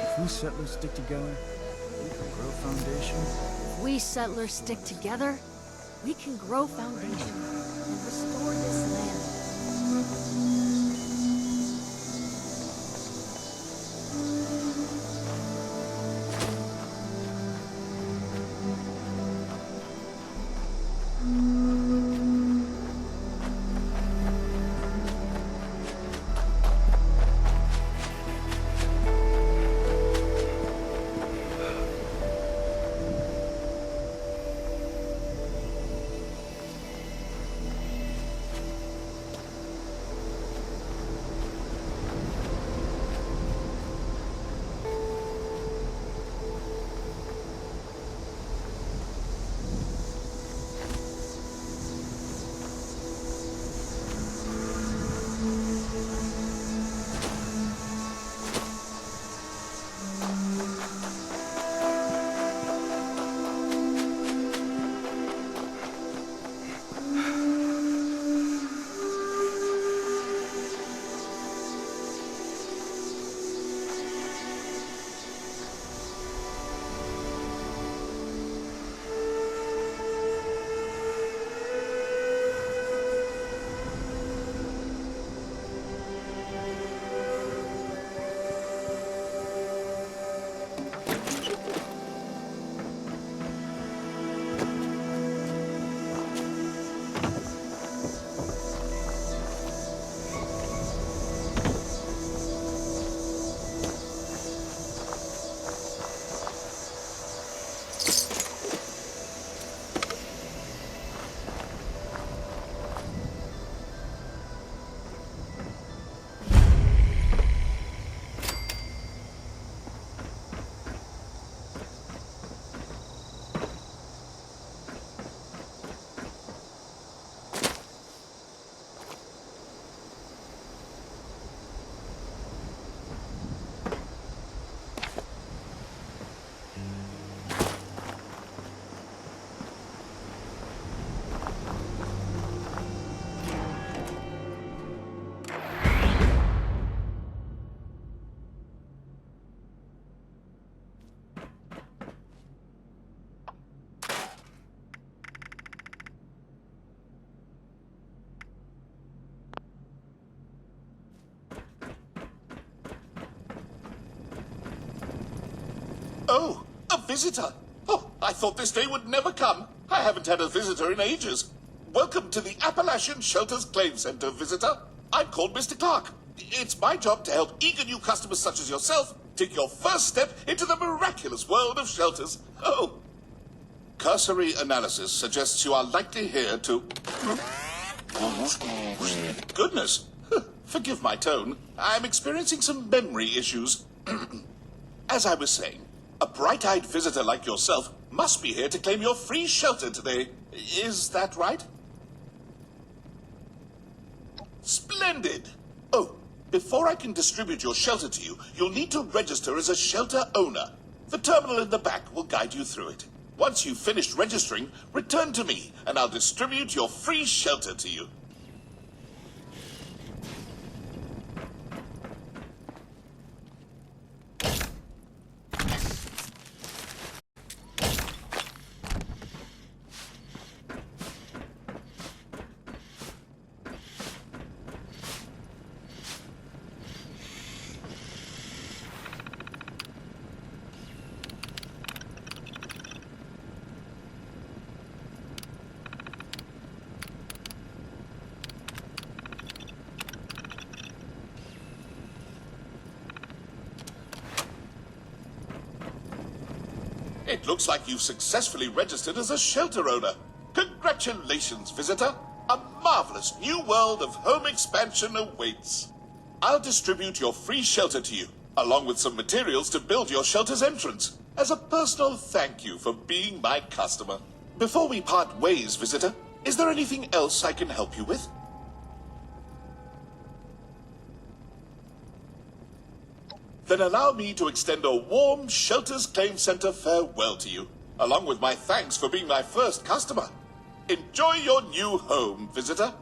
If we settlers stick together, we can grow Foundation. If we settlers stick together, we can grow Foundation and restore this land. A visitor? Oh, I thought this day would never come. I haven't had a visitor in ages. Welcome to the Appalachian Shelters Claim Center, visitor. I'm called Mr. Clark. It's my job to help eager new customers such as yourself take your first step into the miraculous world of shelters. Oh. Cursory analysis suggests you are likely here to... Goodness. Forgive my tone. I'm experiencing some memory issues. As I was saying, a bright-eyed visitor like yourself must be here to claim your free shelter today. Is that right? Splendid! Oh, before I can distribute your shelter to you, you'll need to register as a shelter owner. The terminal in the back will guide you through it. Once you've finished registering, return to me, and I'll distribute your free shelter to you. It looks like you've successfully registered as a shelter owner. Congratulations, visitor. A marvelous new world of home expansion awaits. I'll distribute your free shelter to you, along with some materials to build your shelter's entrance, as a personal thank you for being my customer. Before we part ways, visitor, is there anything else I can help you with? Then allow me to extend a warm Shelters Claim Center farewell to you, along with my thanks for being my first customer. Enjoy your new home, visitor.